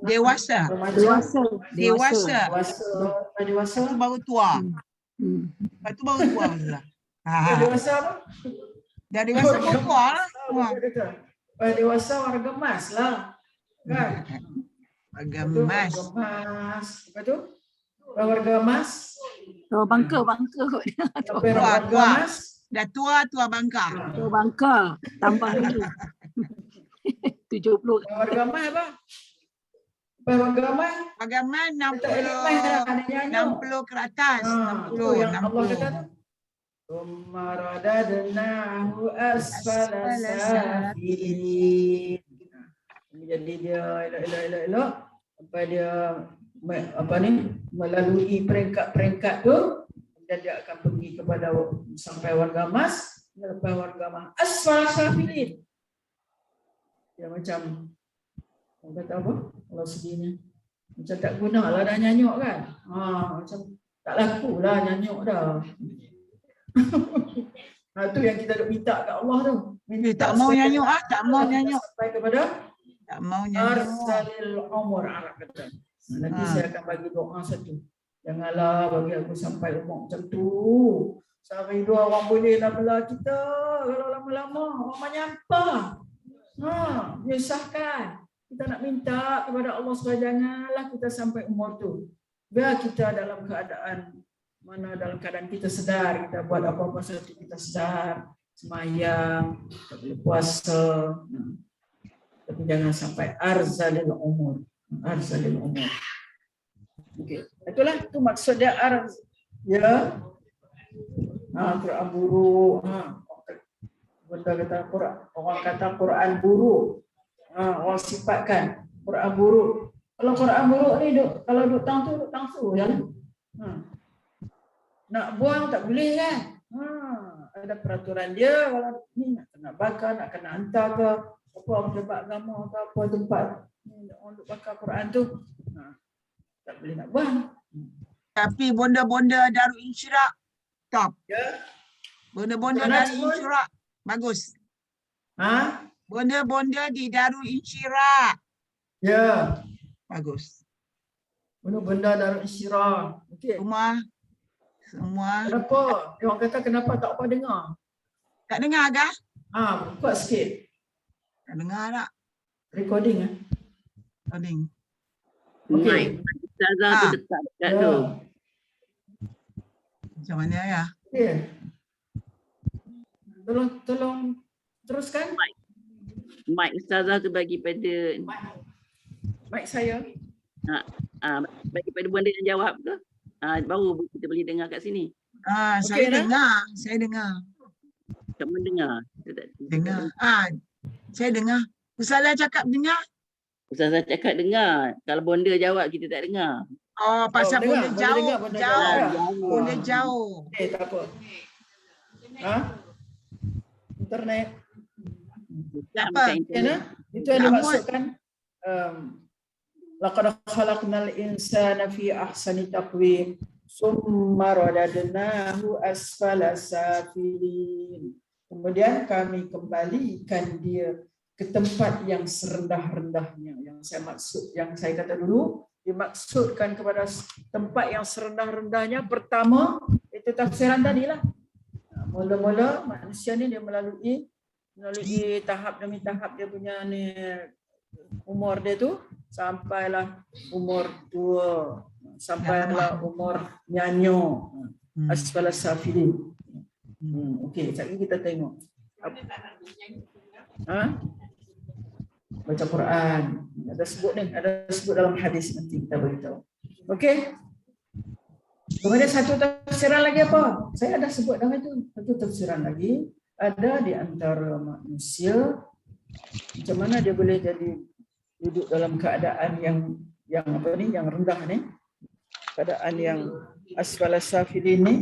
Dewasa. Remaja. Dewasa. Dewasa. Dewasa. Lepas dewasa. Lepas tu baru tua. Hmm. Lepas tu baru tua Ustazah. Lepas dewasa apa? Dah dewasa baru tua lah. Lepas dewasa warga emas lah. Kan? Warga Lepas tu emas. warga emas. Lepas tu? Warga emas. Oh, bangka kot. Lepas warga tua. emas. Dah tua bangka. Oh, bangka. Tambah lagi. 70. Warga emas apa? Lepas warga emas. Warga emas Tak ada emas dah. Ada nyanyi. 60 ke atas. Itu 60. yang Allah kata tu. Thumma radadnahu asfala safilin. Jadi dia elok. Sampai dia melalui peringkat-peringkat tu, dan dia akan pergi kepada sampai warga emas, lepas warga emas asfala safilin. Dia macam orang kata apa? Kalau sedihnya macam tak gunalah dah nyanyuk kan. Macam tak laku lah nyanyuk dah. Itu yang kita duk minta kat Allah tu. Tak mau nyanyuk tak mau nyanyuk. Sampai kepada Tak mau nyanyuk. arsalil umur, Arab kata. Nanti saya akan bagi doa satu. Janganlah bagi aku sampai umur macam tu. Sehari dua orang boleh lah belah kita. Kalau lama-lama orang menyampah. Menyusahkan. Kita nak minta kepada Allah supaya janganlah kita sampai umur tu. Biar kita dalam keadaan dalam keadaan kita sedar, kita buat apa-apa sesuatu kita sedar, semayang, kita boleh puasa. Tapi jangan sampai arzalil umur. Arzalil umur. Okey. Itulah tu maksud dia ya. Quran buruk. Benda kata Quran, orang kata Quran buruk. Orang sifatkan Quran buruk. Kalau Quran buruk ni kalau duk tangsu ya. Nak buang tak boleh kan? Ada peraturan dia kalau ni nak kena bakar, nak kena hantar ke apa tempat agama ke apa tempat ni orang duk bakar Quran tu. Tak boleh nak buang. Tapi bonda-bonda Darul Insyirah top. Ya. Bonda-bonda Mana Darul Insyirah bagus. Bonda-bonda di Darul Insyirah Ya. bagus. Benda Darul Insyirah. Okey. Semua Kenapa? Dia orang kata kenapa tak apa dengar? tak dengar kah? Buat sikit. Tak dengar tak? Recording Recording. Okey. Ustazah tu dekat dekat tu. Macam mana ya? Okey. Tolong teruskan. Mic Ustazah tu bagi pada Mic saya. bagi pada benda yang jawab ke? Baru kita boleh dengar kat sini. Saya dah? dengar. Saya dengar. Tak mendengar. Dengar. Saya dengar. Ustazah cakap dengar. Ustazah cakap dengar. Kalau bonda jawab kita tak dengar. Pasal dengar, bonda jauh. dengar, bonda jauh. Bonda jauh. Okey, tak apa. Internet. Tak Apa? bukan internet. Itu yang Tak dimaksudkan laqad khalaqnal insana fi ahsani taqwim summa radadnahu asfala safilin. Kemudian kami kembalikan dia ke tempat yang serendah-rendahnya. Yang saya kata dulu dimaksudkan kepada tempat yang serendah-rendahnya. Pertama itu tafsiran tadilah. Mula-mula manusia ni dia melalui tahap demi tahap dia punya ni umur dia tu sampailah umur tua, sampailah umur nyanyo asfala safilin. Okey, sekali kita tengok. Baca Quran. Ada sebut dalam hadis nanti kita beritahu. Okey. Kemudian satu tafsiran lagi apa? Saya ada sebut dah itu. Satu tafsiran lagi ada di antara manusia macam mana dia boleh jadi duduk dalam keadaan yang rendah ni, keadaan yang asfala safilin ni,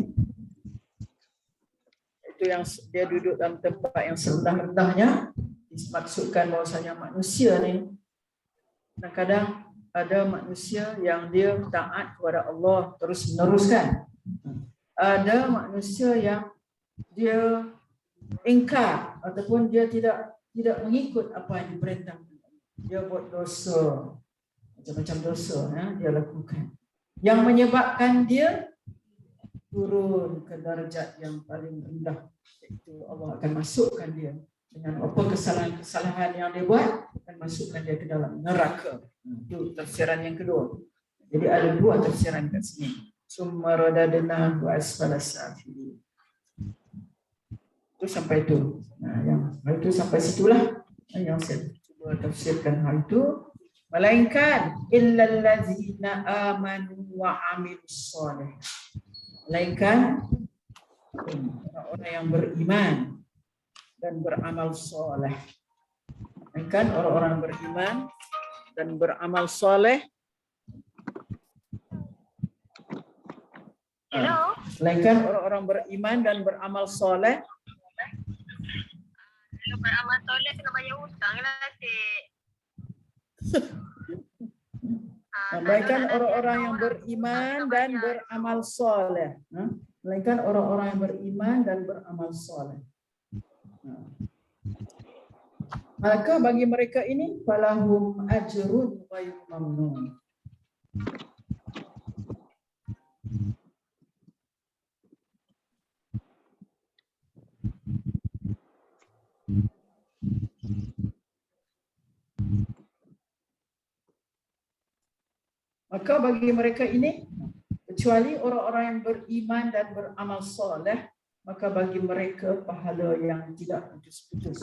itu yang dia duduk dalam tempat yang serendah-rendahnya. Dimaksudkan bahawasanya manusia ni kadang-kadang ada manusia yang dia taat kepada Allah terus meneruskan. Ada manusia yang dia ingkar ataupun dia tidak mengikut apa yang diperintahkan. Dia buat dosa, macam-macam dosa dia lakukan, yang menyebabkan dia turun ke darjat yang paling rendah, iaitu Allah akan masukkan dia dengan apa kesalahan-kesalahan yang dia buat, akan masukkan dia ke dalam neraka. Itu tafsiran yang kedua. Jadi ada dua tafsiran kat sini. Summa radadnahu asfala safilin. Itu sampai itu. Yang itu sampai situlah yang saya cuba tafsirkan hal itu. Melainkan illal ladzina amanu wa amilus soleh. Melainkan orang-orang yang beriman dan beramal soleh. Melainkan orang-orang beriman dan beramal soleh. Melainkan orang-orang beriman dan beramal soleh. Kalau beramal soleh kena bayar hutang lah, Cik. Melainkan orang-orang yang beriman dan beramal soleh. Melainkan orang-orang yang beriman dan beramal soleh. Maka bagi mereka ini falahum ajrun ghairu mamnun. Maka bagi mereka ini, kecuali orang-orang yang beriman dan beramal soleh, maka bagi mereka pahala yang tidak putus-putus.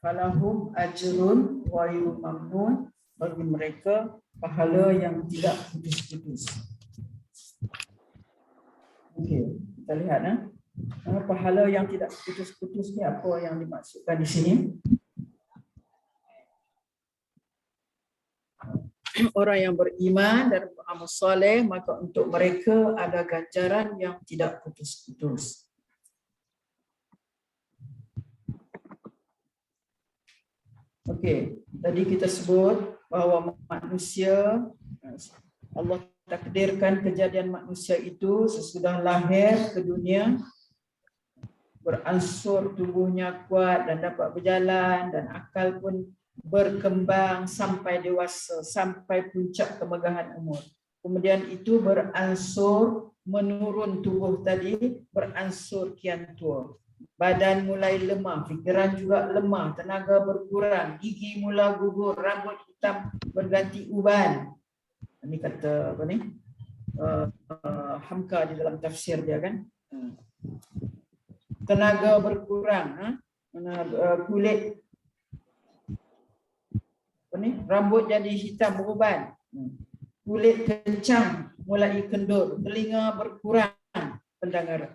Falahum ajrun ghairu mamnun, bagi mereka pahala yang tidak putus-putus. Okey, kita lihat pahala yang tidak putus-putus ni apa yang dimaksudkan di sini? Orang yang beriman dan beramal soleh, maka untuk mereka ada ganjaran yang tidak putus-putus. Okey, tadi kita sebut bahawa manusia, Allah takdirkan kejadian manusia itu sesudah lahir ke dunia, beransur tubuhnya kuat dan dapat berjalan, dan akal pun berkembang sampai dewasa, sampai puncak kemegahan umur. Kemudian itu beransur menurun tubuh tadi, beransur kian tua. Badan mulai lemah, fikiran juga lemah, tenaga berkurang, gigi mula gugur, rambut hitam berganti uban. Ini kata apa ni? Hamka di dalam tafsir dia kan. Tenaga berkurang, kulit rambut jadi hitam beruban, kulit kencang mulai kendur, telinga berkurang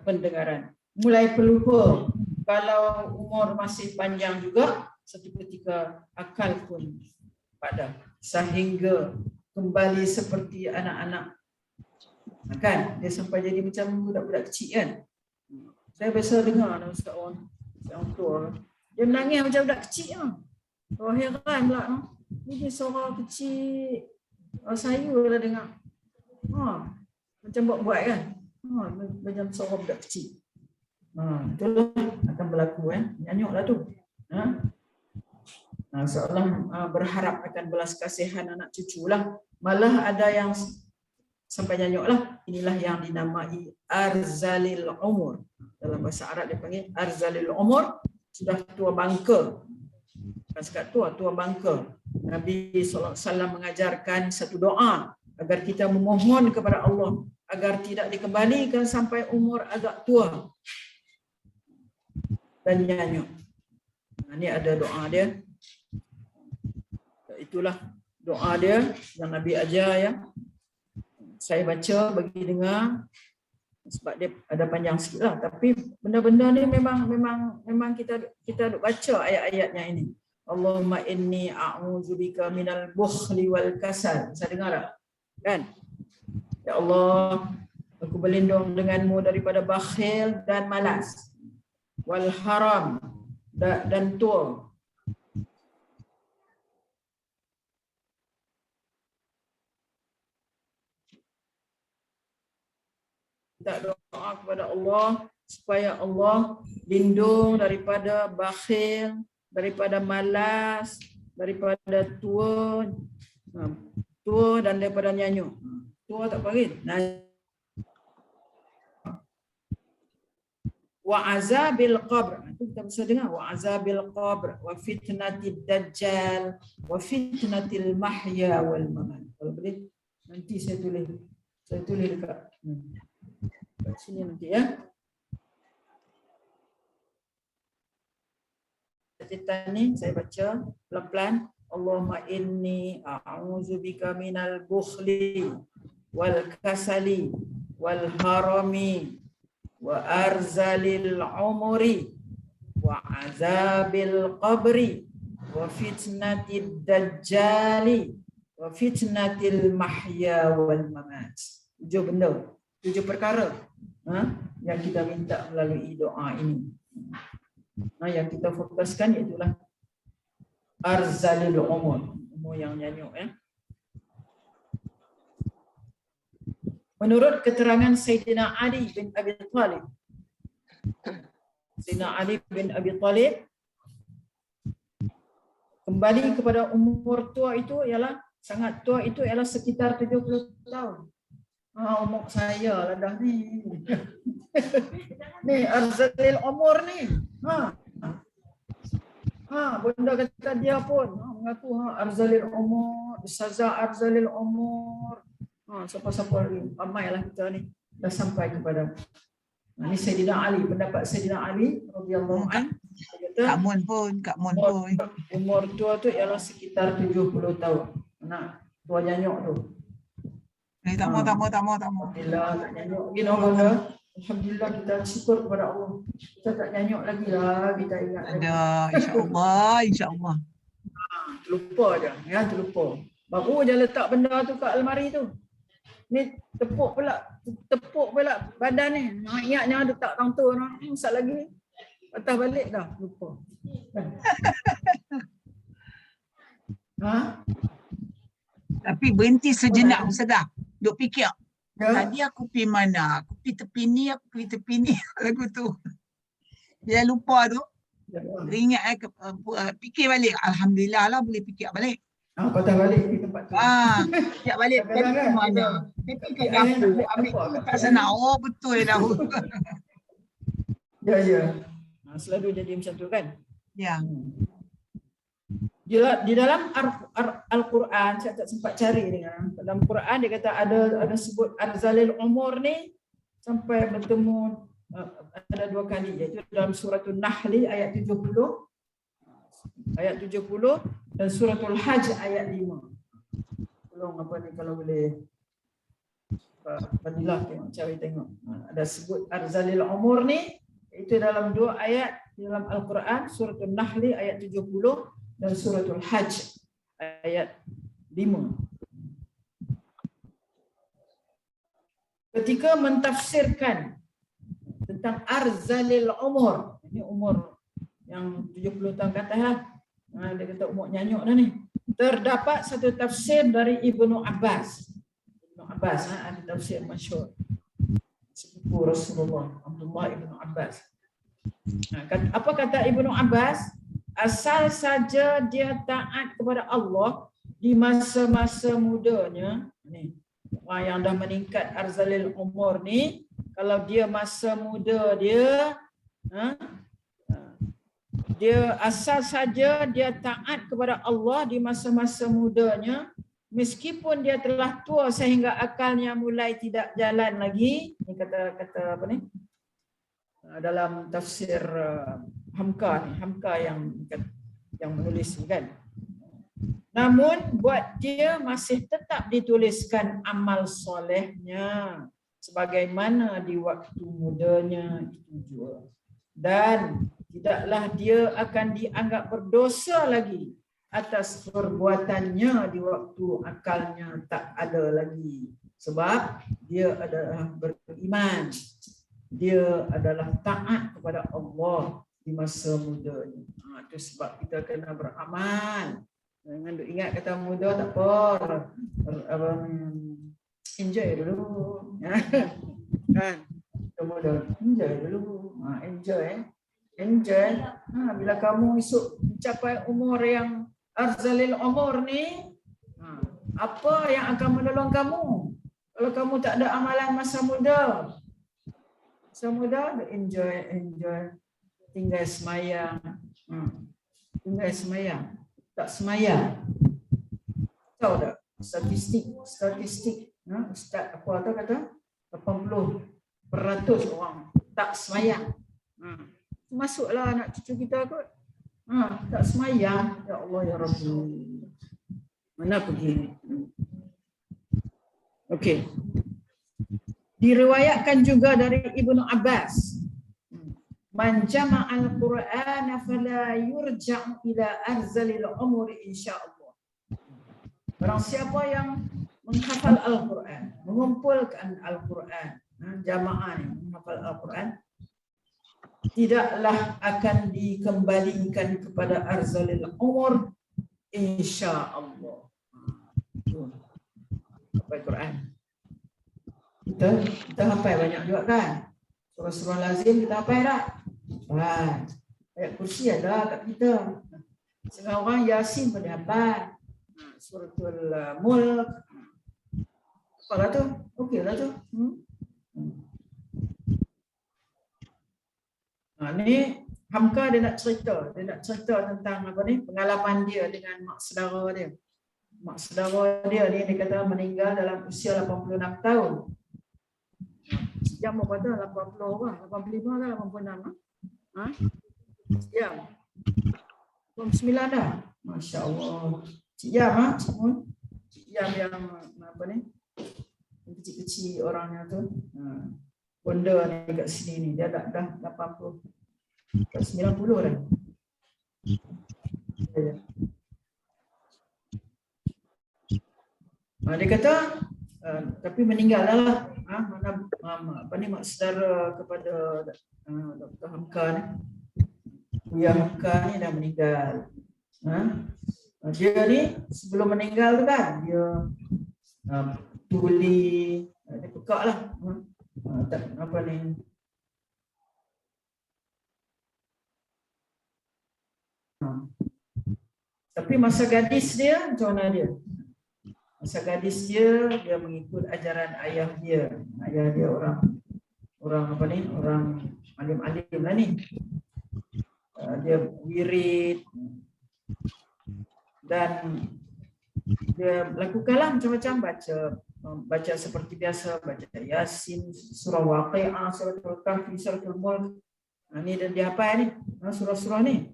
pendengaran, mulai pelupa. Kalau umur masih panjang juga, satu ketika akal pun padam, sehingga kembali seperti anak-anak. Kan dia sampai jadi macam budak-budak kecil kan. Saya biasa dengar ustaz orang tua, dia menangis macam budak kecil lah. Oh, heran pula. Ini suara kecil. Saya lah dengar. Macam buat-buat kan. Macam suara budak kecil. Itulah akan berlaku kan. Nyanyuklah tu. Seolah berharap akan belas kasihan anak cucu lah. Malah ada yang sampai nyanyuk lah. Inilah yang dinamai arzalil umur. Dalam bahasa Arab dia panggil arzalil umur. Sudah tua bangka. Bukan sekat tua bangka. Nabi SAW mengajarkan satu doa agar kita memohon kepada Allah agar tidak dikembalikan sampai umur agak tua dan nyanyuk. Ini ada doa dia. Itulah doa dia yang Nabi ajar ya. Saya baca bagi dengar sebab dia ada panjang sikit lah. Tapi benda-benda ni memang kita duk baca ayat-ayatnya ini. Allahumma inni a'udzubika minal bukhli wal kasal. Saya dengar tak? Kan? Ya Allah, aku berlindung denganmu daripada bakhil dan malas. Wal haram dan tua. Kita doa kepada Allah supaya Allah lindung daripada bakhil, daripada malas, daripada tua, tua dan daripada nyanyuk. Tua tak panggil. Wa azabil qabr, itu kita bisa dengar, wa azabil qabr wa fitnatid dajjal wa fitnatil mahya wal mamat. Kalau boleh nanti saya tulis dekat sini nanti ya. Cerita ni saya baca pelan-pelan. Allahumma inni a'udzubika minal bukhli wal kasali wal harami wa arzalil umri wa azabil qabri wa fitnatid dajjali wa fitnatil mahya wal mamat. 7 benda, 7 perkara yang kita minta melalui doa ini. Yang kita fokuskan ialah arzalil umur yang nyanyuk ya. Menurut keterangan Sayyidina Ali bin Abi Talib, Sayyidina Ali bin Abi Talib kembali kepada umur tua itu ialah sangat tua itu ialah sekitar 70 tahun. Umur saya lah dah ni. Ni arzalil umur ni. Bunda kata dia pun mengaku arzalil umur, saza arzalil umur. Siapa-siapa lagi, ramailah kita ni dah sampai kepada ni Sayyidina Ali, pendapat Sayyidina Ali radhiyallahu anhu. Kak Mun pun. Umur tua tu ialah sekitar 70 tahun. Tua nyanyuk tu. Tak mau. Alhamdulillah tak nyanyuk lagi bunda. Alhamdulillah kita syukur kepada Allah. Kita tak nyanyuk lagi lah, kita ingat lagi. Ada, insya-Allah. Terlupa je, ya terlupa. Baru je letak benda tu kat almari tu. Ni tepuk pula badan ni. Ingatnya ada tak tang tu, sat lagi. Patah balik dah, lupa. Tapi berhenti sejenak Ustazah. Duk fikir. Tadi aku pergi mana? Aku pergi tepi ni, aku pergi tepi ni. Lagu tu. Dia lupa tu. Ingat fikir balik. Alhamdulillah lah boleh fikir balik. Patah balik di tempat tu. Fikir balik. Tapi ke mana? Tapi kat dapur. Ambil tu kat sana. Oh betul dah. Ya. Selalu jadi macam tu kan? Ya. Di dalam Al-Quran, saya tak sempat cari dengan. Dalam Quran dia kata ada sebut arzalil umur ni sampai bertemu ada 2 kali, iaitu dalam suratul Nahl ayat 70 dan suratul Hajj ayat 5. Tolong apa ni kalau boleh Fadilah cari tengok. Ada sebut arzalil umur ni itu dalam 2 ayat dalam Al-Quran, suratul Nahl ayat 70 dan suratul Hajj ayat 5. Ketika mentafsirkan tentang arzalil umur, ini umur yang 70 tahun ke atas lah. Dia kata umur nyanyuk dah ni. Terdapat satu tafsir dari Ibnu Abbas. Ada tafsir masyhur. Sepupu Rasulullah, Abdullah Ibnu Abbas. Apa kata Ibnu Abbas? Asal saja dia taat kepada Allah di masa-masa mudanya ni. Yang dah meningkat arzalil umur ni, kalau dia masa muda dia asal saja dia taat kepada Allah di masa-masa mudanya, meskipun dia telah tua sehingga akalnya mulai tidak jalan lagi. Ini kata apa ni? Dalam tafsir Hamka yang menulis kan. Namun buat dia masih tetap dituliskan amal solehnya sebagaimana di waktu mudanya itu juga. Dan tidaklah dia akan dianggap berdosa lagi atas perbuatannya di waktu akalnya tak ada lagi. Sebab dia adalah beriman. Dia adalah taat kepada Allah di masa mudanya. Itu sebab kita kena beramal. Jangan duk ingat kata muda tak apa. Enjoy dulu. Kan? Muda. Enjoy dulu. Enjoy. Enjoy. Bila kamu esok mencapai umur yang arzalil umur ni, apa yang akan menolong kamu? Kalau kamu tak ada amalan masa muda, enjoy. Tinggal semayang. Tinggal semayang. Tak semayang. Tahu tak? Statistik. Ustaz apa tu kata? 80% orang tak semayang. Masuklah anak cucu kita kot. Tak semayang. Ya Allah ya Rabbi. Mana pergi? Okey. Diriwayatkan juga dari Ibnu Abbas. Man jama'al Qur'ana fala yurja'u ila arzalil umuri insyaallah. Barang siapa yang menghafal Al-Quran, mengumpulkan Al-Quran, jamaah ni menghafal Al-Quran, tidaklah akan dikembalikan kepada arzalil umur insya-Allah. Hafal Quran. Kita hafal banyak juga kan? Surah-surah lazim kita hafal tak? Ayat kursi ada kat kita. Setengah orang Yasin pun hafal. Suratul Mulk. Apalah tu? Okeylah tu. Ni Hamka dia nak cerita tentang apa ni, pengalaman dia dengan mak saudara dia. Mak saudara dia ni dia kata meninggal dalam usia 86 tahun. Jam apa tu? 80 orang, 85 dah, 86 ah. Jam. 9 dah. Masya-Allah. Cik Yam Cik Yam yang apa ni? Kecil-kecil orangnya tu. Bonda ni kat sini ni dia dah 80. Kat 90 dah. Dia kata tapi meninggal lah. Mana apa ni mak saudara kepada Dr. Hamka ni. Buya Hamka ni dah meninggal. Dia ni sebelum meninggal tu kan dia tuli dia pekak lah. Apa ni? Tapi masa gadis dia macam mana dia? Masa gadis dia mengikut ajaran ayah dia. Ayah dia orang apa ni? Orang alim-alim lah ni. Dia wirid dan dia lakukanlah macam-macam, baca seperti biasa, baca Yasin, surah Waqi'ah, suratul Kahfi, suratul Mulk. Ni dan dia hafal ni, surah-surah ni.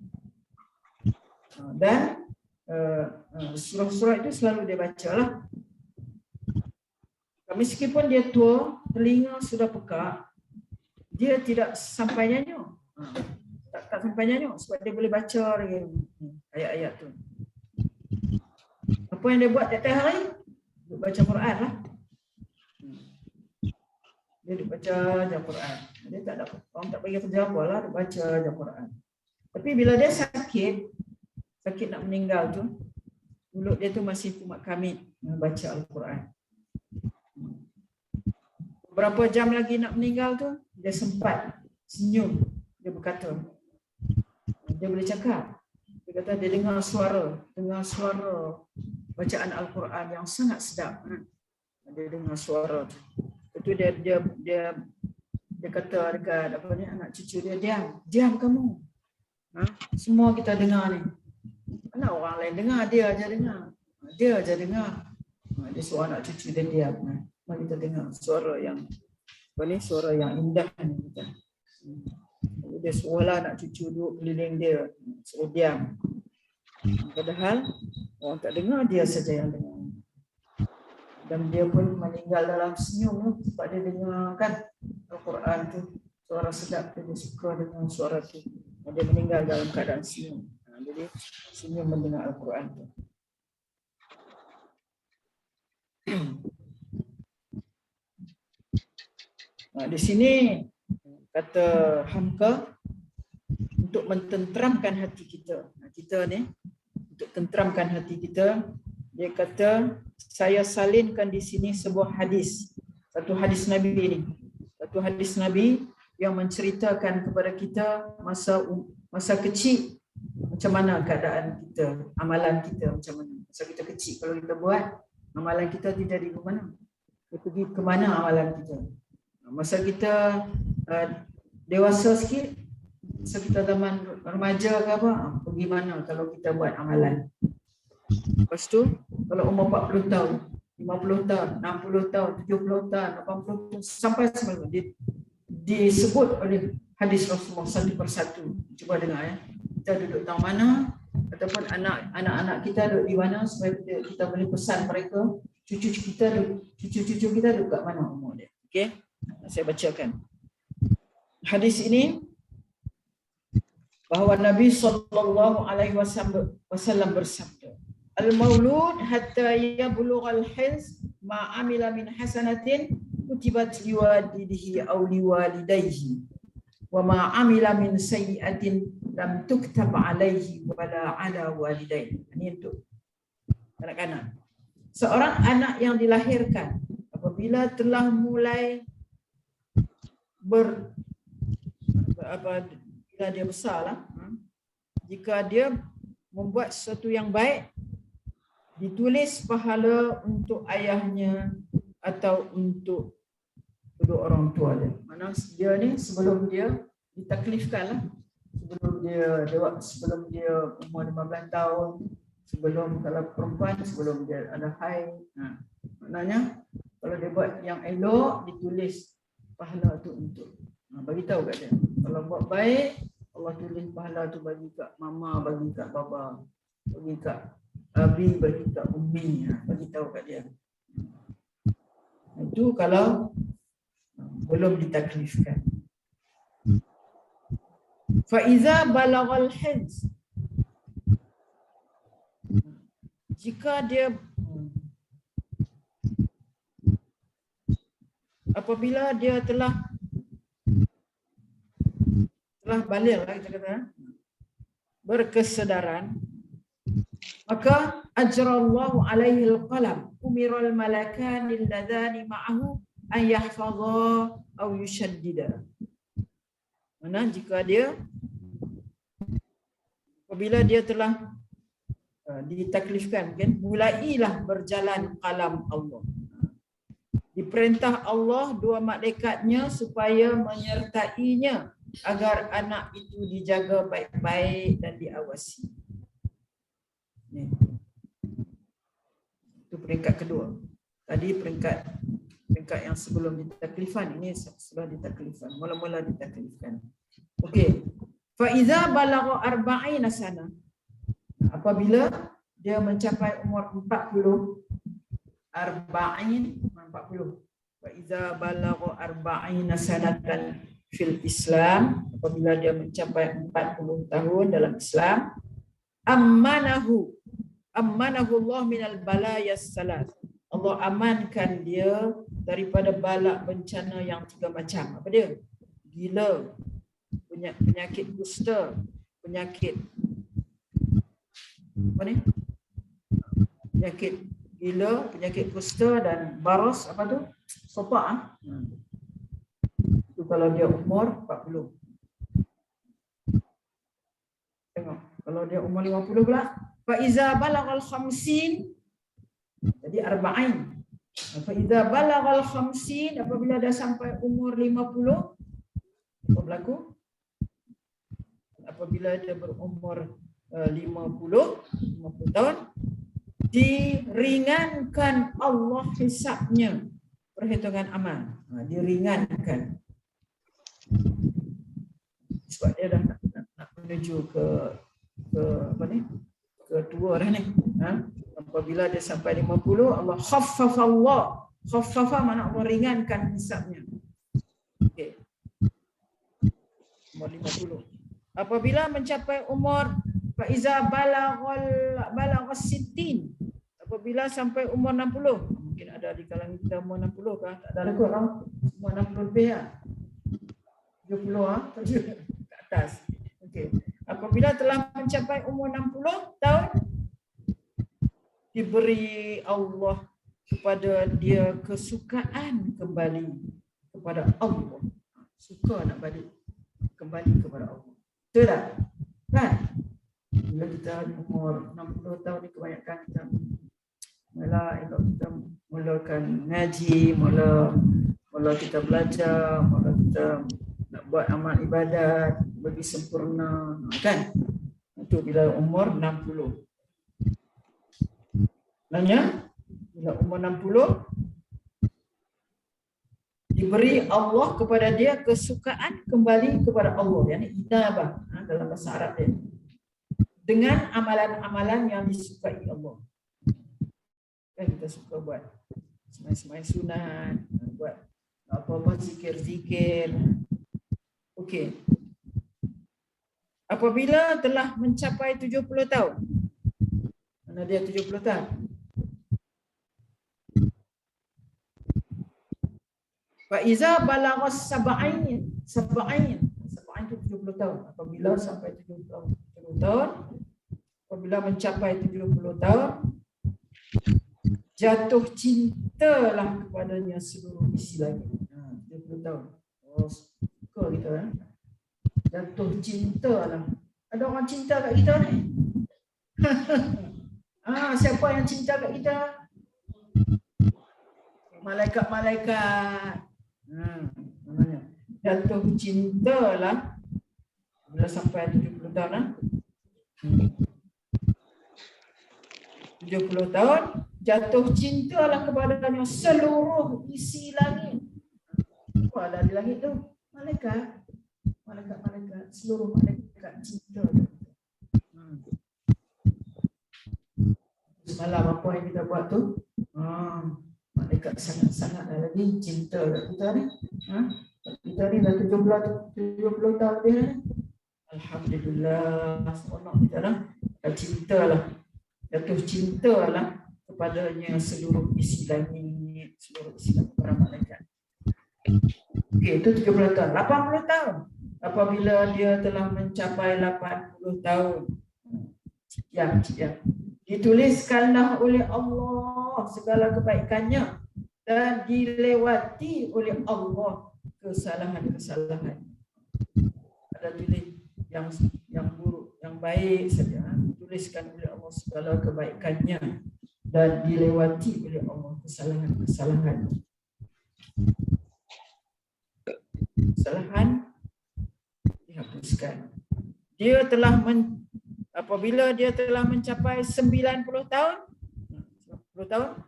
Dan surah-surah itu selalu dia bacalah. Meskipun dia tua, telinga sudah pekak, dia tidak sampai nyanyi. Tak sampai nyanyi sebab dia boleh baca lagi ayat-ayat tu. Apa yang dia buat tiap-tiap hari? Dia baca Quran lah. Dia baca Quran. Dia tak ada orang tak bagi kerja apa lah, dia baca Quran. Tapi bila dia sakit nak meninggal tu, mulut dia tu masih kumat kamit baca Al-Quran. Berapa jam lagi nak meninggal tu, dia sempat senyum. Dia berkata, dia boleh cakap. Dia kata dia dengar suara bacaan Al-Quran yang sangat sedap. Dia dengar suara tu. Itu dia kata dekat apa ni anak cucu dia, diam kamu. Semua kita dengar ni. Mana orang lain dengar, dia aja dengar. Dia suruh anak cucu dia diam. Mari kita dengar suara yang apa ni, suara yang indah ni kita. Dia suruhlah anak cucu duduk keliling dia, suruh diam. Padahal orang tak dengar, dia saja yang dengar. Dan dia pun meninggal dalam senyum sebab dia dengar kan Al-Quran tu, suara sedap tu, dia suka dengan suara tu. Dia meninggal dalam keadaan senyum. Jadi senyum mendengar Al-Quran tu. Di sini kata Hamka untuk mententeramkan hati kita. Kita ni untuk tenteramkan hati kita, dia kata saya salinkan di sini sebuah hadis. Satu hadis Nabi ni. Satu Itu hadis Nabi yang menceritakan kepada kita masa kecil macam mana keadaan kita, amalan kita macam mana. Masa kita kecil kalau kita buat, amalan kita tidak di mana? Dia pergi ke mana amalan kita. Masa kita dewasa sikit, masa kita zaman remaja ke apa, pergi mana kalau kita buat amalan. Lepas tu, kalau umur 40 tahun, 50 tahun, 60 tahun, 70 tahun, 80 tahun, sampai semula disebut oleh hadis Rasulullah satu persatu. Cuba dengar ya. Kita duduk tahu mana, ataupun anak-anak kita duduk di mana supaya kita boleh pesan mereka, cucu-cucu kita duduk kat mana umur dia. Okey? Saya bacakan. Hadis ini bahawa Nabi SAW bersabda, Al-maulud hatta yablughal hins ma amila min hasanatin kutibat liwalidihi aw liwalidayhi wa ma amila min sayyi'atin lam tuktab alaihi wala ala walidayhi. Ini untuk anak-anak. Seorang anak yang dilahirkan apabila telah mulai bila dia besarlah, jika dia membuat sesuatu yang baik, ditulis pahala untuk ayahnya atau untuk kedua orang tua dia. Mana dia ni sebelum dia ditaklifkan lah, sebelum dia umur 15 tahun, sebelum kalau perempuan sebelum dia ada haid. Maknanya kalau dia buat yang elok, ditulis pahala tu untuk bagi tahu kat dia. Kalau buat baik, Allah tulis pahala tu bagi kat mama, bagi kat bapa, bagi kat abi, bagi kat umi, bagi tahu kat dia. Itu kalau belum ditaklifkan. Fa iza balaghal hins, jika dia apabila dia telah balik lah kita kata, berkesedaran, maka ajrallahu alaihi alqalam umiral malakani alladhani ma'ahu an yahfadha aw yushaddida. Mana jika dia apabila dia telah ditaklifkan, kan, mulailah berjalan kalam Allah. Diperintah Allah dua malaikatnya supaya menyertainya agar anak itu dijaga baik-baik dan diawasi. Itu peringkat kedua. Tadi peringkat yang sebelum ditaklifan, ini sudah ditaklifan, mula-mula ditaklifkan. Okey. Fa iza balagha 40 sana, apabila dia mencapai umur 40. Fa iza balagha 40 sanatan fil Islam, apabila dia mencapai 40 tahun dalam Islam, ammanahu Allah minal balayas salat. Allah amankan dia daripada bala bencana yang 3 macam. Apa dia? Gila, penyakit kusta, penyakit apa ni? Penyakit gila, penyakit kusta dan baros, apa tu? Sopak. Itu kalau dia umur 40. Tengok, kalau dia umur 50 pula, fa iza balaghal 50, jadi 40. Fa iza balaghal 50, apabila dah sampai umur 50, apa berlaku? Apabila dia berumur 50 tahun, diringankan Allah hisabnya, perhitungan amal. Diringankan. Sebab dia dah nak menuju ke apa ni? Ke tua dah ni. Apabila dia sampai 50, Allah khaffafa Allah. Khaffafa makna Allah ringankan hisabnya. Okey. Umur 50. Apabila mencapai umur fa iza balaghas sittin, apabila sampai umur 60, mungkin ada di kalangan kita umur 60 kah? Tak ada lagi orang umur 60 lebih ah. 70 ke atas. Okey. Apabila telah mencapai umur 60 tahun, diberi Allah kepada dia kesukaan kembali kepada Allah. Suka nak balik kembali kepada Allah. Betul tak? Kan? Bila kita umur 60 tahun ni kebanyakan kita kita mulakan ngaji, mula kita belajar, mula kita nak buat amal ibadat bagi sempurna, kan? Itu bila umur 60. Nanya, bila umur 60 diberi Allah kepada dia kesukaan kembali kepada Allah, yakni inabah dalam bahasa Arab dia, dengan amalan-amalan yang disukai Allah. Kan kita suka buat semai-semai sunat, buat apa-apa zikir-zikir. Okey. Apabila telah mencapai 70 tahun. Mana dia 70 tahun? Fa iza balagha sab'ain itu 70 tahun. Apabila sampai 70 tahun, apabila mencapai 70 tahun, jatuh cintalah kepadanya seluruh isi langit. 70 tahun. Oh, suka kita jatuh cintalah. Ada orang cinta kat kita ni? Siapa yang cinta kat kita? Malaikat-malaikat. Namanya jatuh cintalah bila sampai 70 tahun. 70 tahun jatuh cintalah kepadanya seluruh isi langit. Apa ada di langit tu? Malaikat, seluruh malaikat cinta. Semalam apa yang kita buat tu? Malaikat sangat-sangat lagi cinta kita ni. Kita ni dah 70 tahun lebih ni. Alhamdulillah, seronok kita lah. Cintalah, jatuh cintalah kepadanya seluruh isi langit, seluruh isi langit para malaikat. Okey, itu 70 tahun. 80 tahun. Apabila dia telah mencapai 80 tahun. Ya. Dituliskanlah oleh Allah segala kebaikannya dan dilewati oleh Allah kesalahan-kesalahan. Ada tulis yang buruk, yang baik saja. Dituliskan oleh Allah segala kebaikannya dan dilewati oleh Allah kesalahan-kesalahan. Kesalahan dihapuskan. Apabila dia telah mencapai 90 tahun, 90 tahun,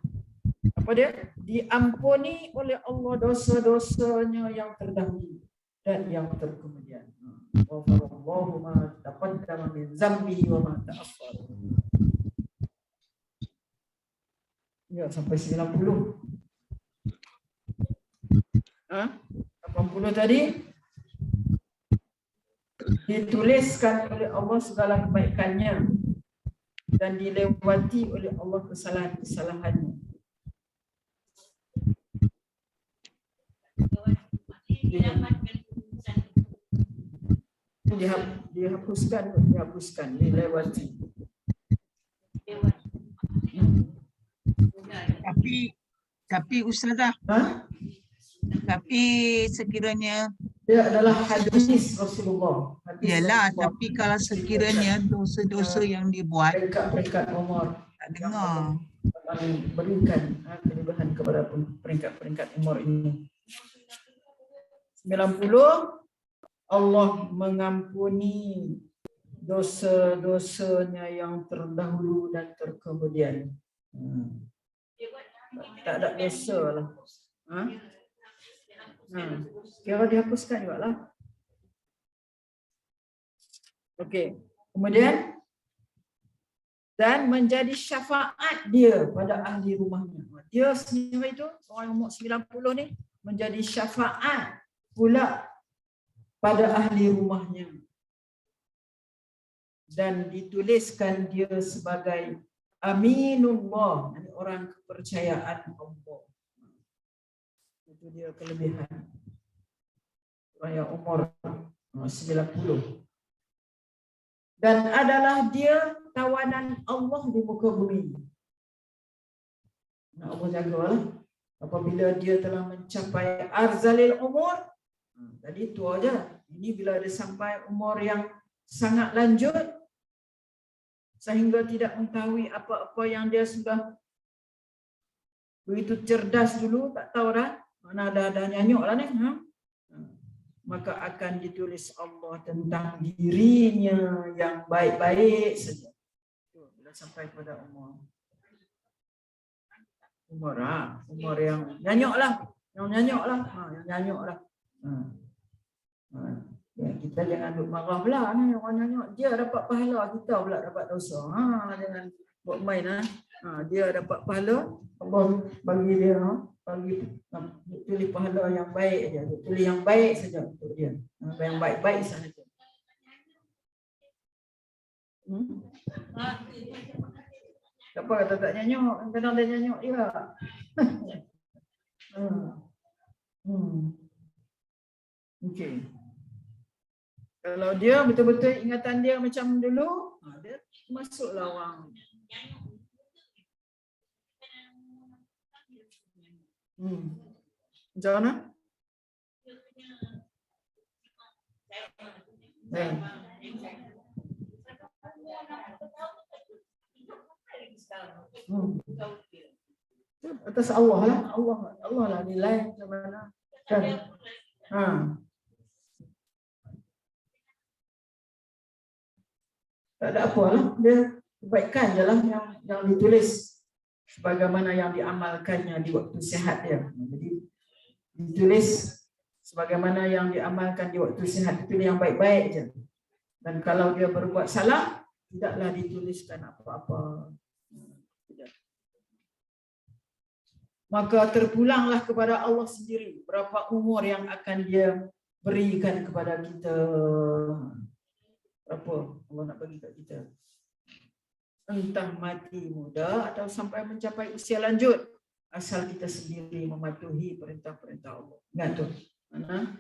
apa dia? Diampuni oleh Allah dosa-dosanya yang terdahulu dan yang terkemudian. Wallahu ma taqaddama min zambihi wa ma ta'akhkhara. Ya, sampai 90. 80 tadi dituliskan oleh Allah segala kebaikannya dan dilewati oleh Allah kesalahan-kesalahannya. Dihapuskan, dilewati. Tapi Ustazah, tapi sekiranya dia adalah hadis Rasulullah. Yalah, tapi kalau sekiranya dosa-dosa yang dibuat peringkat umur tak dengar, berikan kelebihan kepada peringkat umur ini. 90, Allah mengampuni dosa-dosanya yang terdahulu dan terkemudian. Tak ada dosa lah. Kira dihapuskan juga lah. Okey. Kemudian dan menjadi syafaat dia pada ahli rumahnya. Dia sendiri itu orang umur 90 ni menjadi syafaat pula pada ahli rumahnya. Dan dituliskan dia sebagai aminullah, orang kepercayaan Allah. Itu dia kelebihan orang yang umur 90. Dan adalah dia tawanan Allah di muka bumi. Allah jagalah. Apabila dia telah mencapai arzalil umur, tadi tu aja. Ini bila dia sampai umur yang sangat lanjut sehingga tidak mengetahui apa-apa yang dia sudah begitu cerdas dulu, tak tahu dah mana ada nyanyuk lah ni. Maka akan ditulis Allah tentang dirinya yang baik-baik saja. Bila sampai pada umur yang nyanyuk lah, yang nyanyuk lah. Ya, kita jangan duk marah pula ni orang nyanyuk, dia dapat pahala, kita pula dapat dosa. Jangan buat main lah. Dia dapat pahala, Allah bagi dia, bagi tulis pahala yang baik aja, tulis yang baik saja untuk dia, yang baik-baik saja. Siapa kata tak nyanyuk, kadang dia nyanyuk dia. Okey. Kalau dia betul-betul ingatan dia macam dulu, dia masuklah orang. Macam mana? Atas Allah lah, Allah lah nilai macam mana. Kan? Tak ada apa lah, dia kebaikan je lah yang ditulis sebagaimana yang diamalkannya di waktu sihat dia. Jadi ditulis sebagaimana yang diamalkan di waktu sihat, itu yang baik-baik je. Dan kalau dia berbuat salah, tidaklah dituliskan apa-apa. Tidak. Maka terpulanglah kepada Allah sendiri berapa umur yang akan dia berikan kepada kita. Berapa Allah nak bagi kat kita. Entah mati muda atau sampai mencapai usia lanjut, asal kita sendiri mematuhi perintah-perintah Allah. Ingat tu. Mana?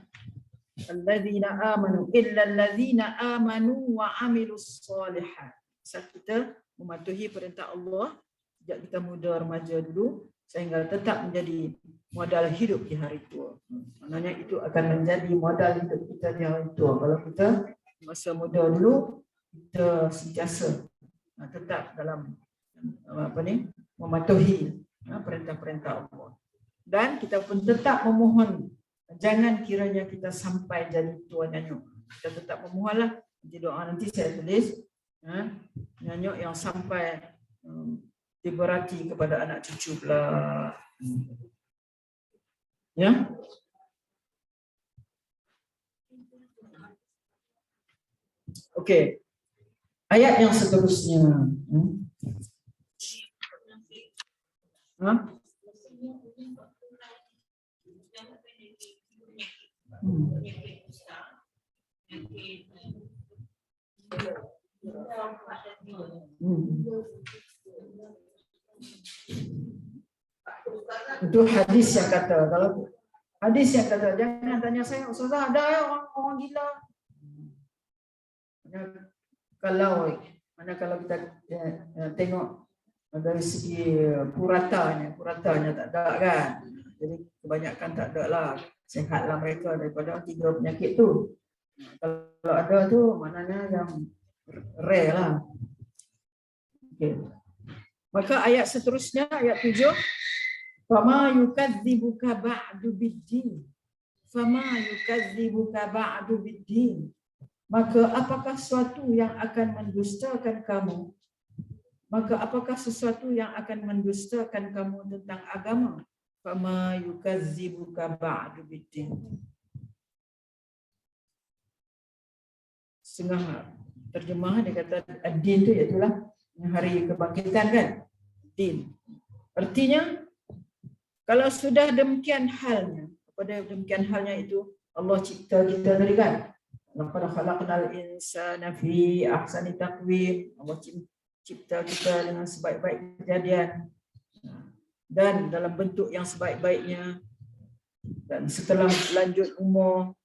Allazina amanu illa allazina amanu wa amilus solihat. Asal kita mematuhi perintah Allah sejak kita muda remaja dulu sehingga tetap menjadi modal hidup di hari tua. Maknanya itu akan menjadi modal hidup kita di hari tua. Kalau kita masa muda dulu kita sentiasa tetap dalam mematuhi perintah-perintah Allah, dan kita pun tetap memohon jangan kiranya kita sampai jadi tua nyanyuk. Kita tetap memohonlah di doa nanti saya tulis nyanyuk yang sampai diberati kepada anak cucu pula. Ya. Okey. Ayat yang seterusnya. Itu hadis yang kata, kalau hadis yang kata jangan tanya saya, ustazah ada ya orang gila. Kalau kita tengok dari segi puratanya tak ada kan. Jadi kebanyakan tak ada lah. Sehatlah mereka daripada 3 penyakit tu. Kalau ada tu maknanya yang rare lah. Okay. Maka ayat seterusnya, ayat 7. Fama yukadzibuka ba'du biddin. Fama yukadzibuka ba'du biddin. Maka apakah sesuatu yang akan mendustakan kamu? Maka apakah sesuatu yang akan mendustakan kamu tentang agama? Fama yukadzibuka ba'du biddin. Setengah terjemah dia kata ad-din tu iaitulah hari kebangkitan kan? Din. Artinya kalau sudah demikian halnya, pada demikian halnya itu Allah cipta kita tadi kan? Laqad khalaqnal insana fi ahsani taqwim. Allah cipta kita dengan sebaik-baik kejadian dan dalam bentuk yang sebaik-baiknya. Dan setelah lanjut umur,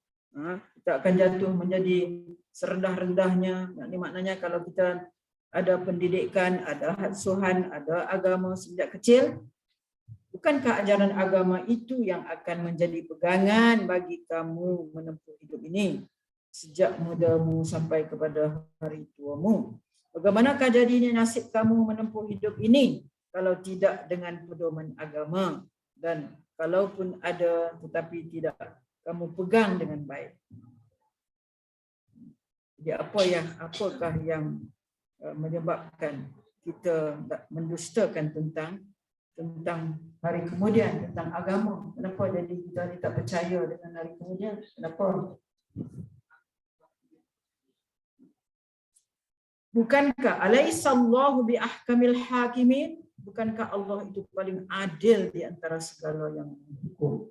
kita akan jatuh menjadi serendah-rendahnya. Ini maknanya kalau kita ada pendidikan, ada asuhan, ada agama sejak kecil, Bukankah ajaran agama itu yang akan menjadi pegangan bagi kamu menempuh hidup ini sejak mudamu sampai kepada hari tuamu? Bagaimanakah jadinya nasib kamu menempuh hidup ini kalau tidak dengan pedoman agama, dan kalaupun ada tetapi tidak kamu pegang dengan baik? Jadi apakah yang menyebabkan kita mendustakan tentang hari kemudian, tentang agama? Kenapa jadi kita tak percaya dengan hari kemudian? Kenapa? Bukankah alaihissallahu bi ahkamil hakimin? Bukankah Allah itu paling adil di antara segala yang hukum?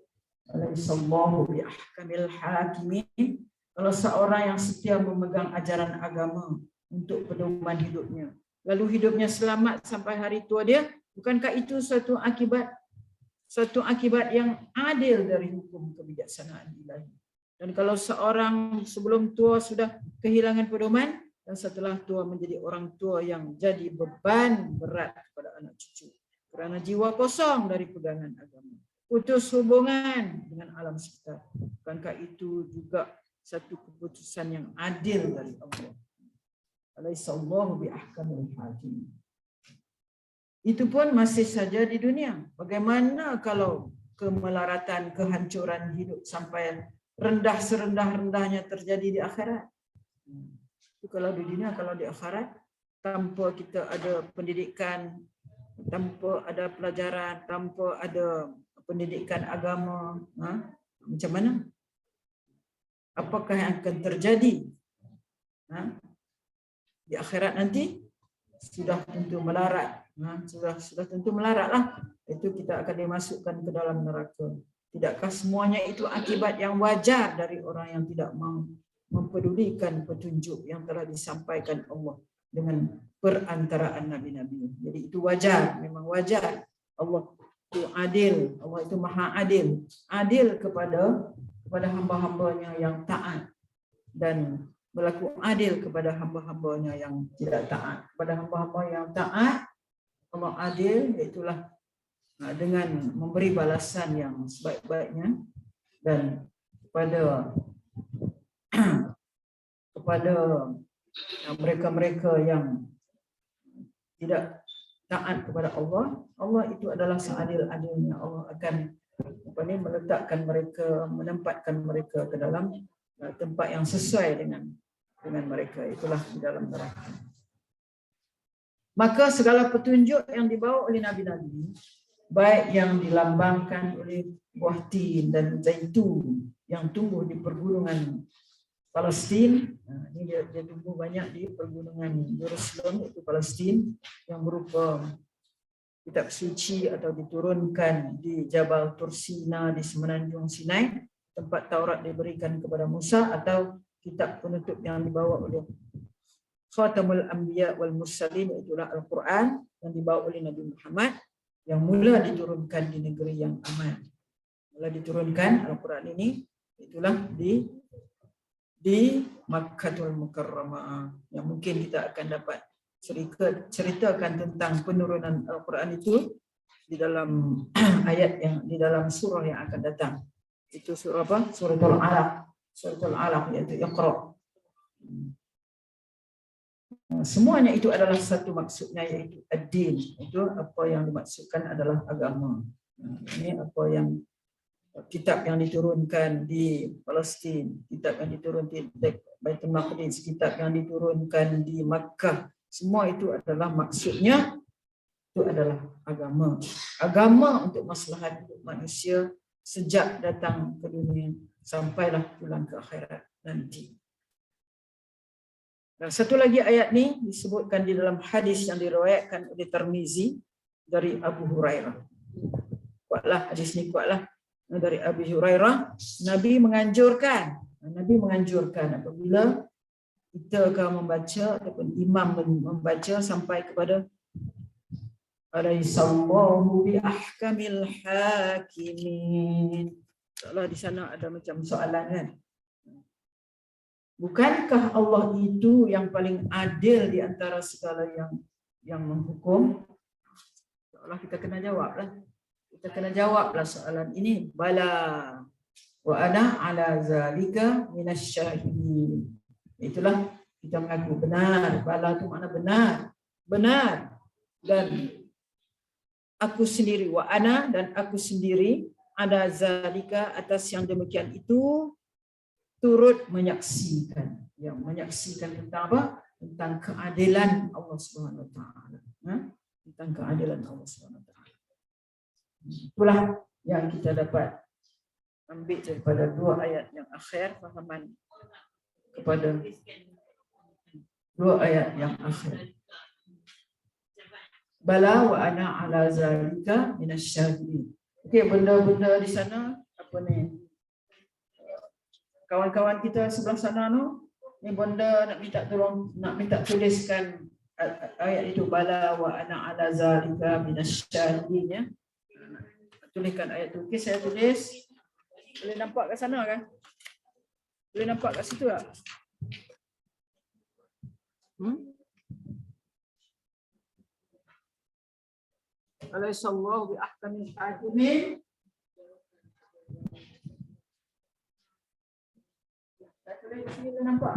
Alaihissallahu bi ahkamil hakimin. Kalau seorang yang setia memegang ajaran agama untuk pedoman hidupnya, lalu hidupnya selamat sampai hari tua dia, bukankah itu suatu akibat yang adil dari hukum kebijaksanaan ilahi? Dan kalau seorang sebelum tua sudah kehilangan pedoman, dan setelah tua menjadi orang tua yang jadi beban berat kepada anak cucu, kerana jiwa kosong dari pegangan agama, putus hubungan dengan alam sekitar, bukankah itu juga satu keputusan yang adil dari Allah? Alaihissallahu bi ahkamil hakim. Itu pun masih saja di dunia. Bagaimana kalau kemelaratan, kehancuran hidup sampai rendah serendah-rendahnya terjadi di akhirat? Itu kalau di dunia. Kalau di akhirat, tanpa kita ada pendidikan, tanpa ada pelajaran, tanpa ada pendidikan agama, macam mana? Apakah yang akan terjadi di akhirat nanti? Sudah tentu melarat. Sudah tentu melarat lah. Itu kita akan dimasukkan ke dalam neraka. Tidakkah semuanya itu akibat yang wajar dari orang yang tidak mau mempedulikan petunjuk yang telah disampaikan Allah dengan perantaraan nabi-nabi? Jadi itu wajar, memang wajar. Allah itu adil, Allah itu maha adil. Adil kepada hamba-hambanya yang taat, dan berlaku adil kepada hamba-hambanya yang tidak taat. Kepada hamba-hamba yang taat, Allah adil, iaitulah dengan memberi balasan yang sebaik-baiknya, dan kepada mereka-mereka yang tidak taat kepada Allah, Allah itu adalah seadil-adilnya. Allah akan meletakkan mereka, menempatkan mereka ke dalam tempat yang sesuai dengan mereka, itulah di dalam neraka. Maka segala petunjuk yang dibawa oleh nabi-nabi, baik yang dilambangkan oleh buah tin dan zaitun yang tumbuh di pergunungan Palestin, ini dia tumbuh banyak di pergunungan Yerusalem, itu Palestin, yang berupa kitab suci atau diturunkan di Jabal Tursina di semenanjung Sinai, tempat Taurat diberikan kepada Musa, atau kitab penutup yang dibawa oleh Khatamul Anbiya wal Mursalin, itulah Al-Quran yang dibawa oleh Nabi Muhammad, yang mula diturunkan di negeri yang aman. Mula diturunkan Al-Quran ini, itulah di Makkatul Mukarramah, yang mungkin kita akan dapat ceritakan tentang penurunan Al-Quran itu di dalam ayat yang di dalam surah yang akan datang. Itu surah apa? Suratul Alaq. Suratul Alaq, iaitu Iqra. Semuanya itu adalah satu maksudnya, yaitu ad-din. Itu apa yang dimaksudkan adalah agama. Ini apa yang kitab yang diturunkan di Palestin, kitab yang diturunkan di Baitul Maqdis, kitab yang diturunkan di Makkah, semua itu adalah maksudnya itu adalah agama. Agama untuk maslahat hidup manusia sejak datang ke dunia sampailah pulang ke akhirat nanti. Dan satu lagi ayat ni disebutkan di dalam hadis yang diriwayatkan oleh Tirmizi dari Abu Hurairah. Kuatlah hadis ni, kuatlah. Dari Abu Hurairah, Nabi menganjurkan apabila kita akan membaca ataupun imam membaca sampai kepada alaihissallahu bi ahkamil hakimin. Kalau di sana ada macam soalan kan. Bukankah Allah itu yang paling adil di antara segala yang menghukum? Seolah kita kena jawablah. Kita kena jawablah soalan ini. Bala wa ana ala zalika minasyahidin. Itulah kita mengaku benar. Bala itu makna benar. Benar. Dan aku sendiri, wa ana, dan aku sendiri, ada zalika, atas yang demikian itu, turut menyaksikan. Yang menyaksikan tentang apa? Tentang keadilan Allah Subhanahu Wa Taala. Tentang keadilan Allah Subhanahu Wa Taala. Itulah yang kita dapat ambil daripada dua ayat yang akhir, fahaman kepada dua ayat yang akhir. Bala wa ana ala zalika minasyahidin. Okey, benda-benda di sana apa ni? Kawan-kawan kita sebelah sana tu, ni benda nak minta tolong, nak minta tuliskan ayat itu, bala wa ana ala zalika minasyahidin, ya. Tuliskan ayat tu. Okey, saya tulis. Boleh nampak kat sana kan? Boleh nampak kat situ tak? Alaihissallahu bi ahkamil hakimin. Tak boleh sini nampak.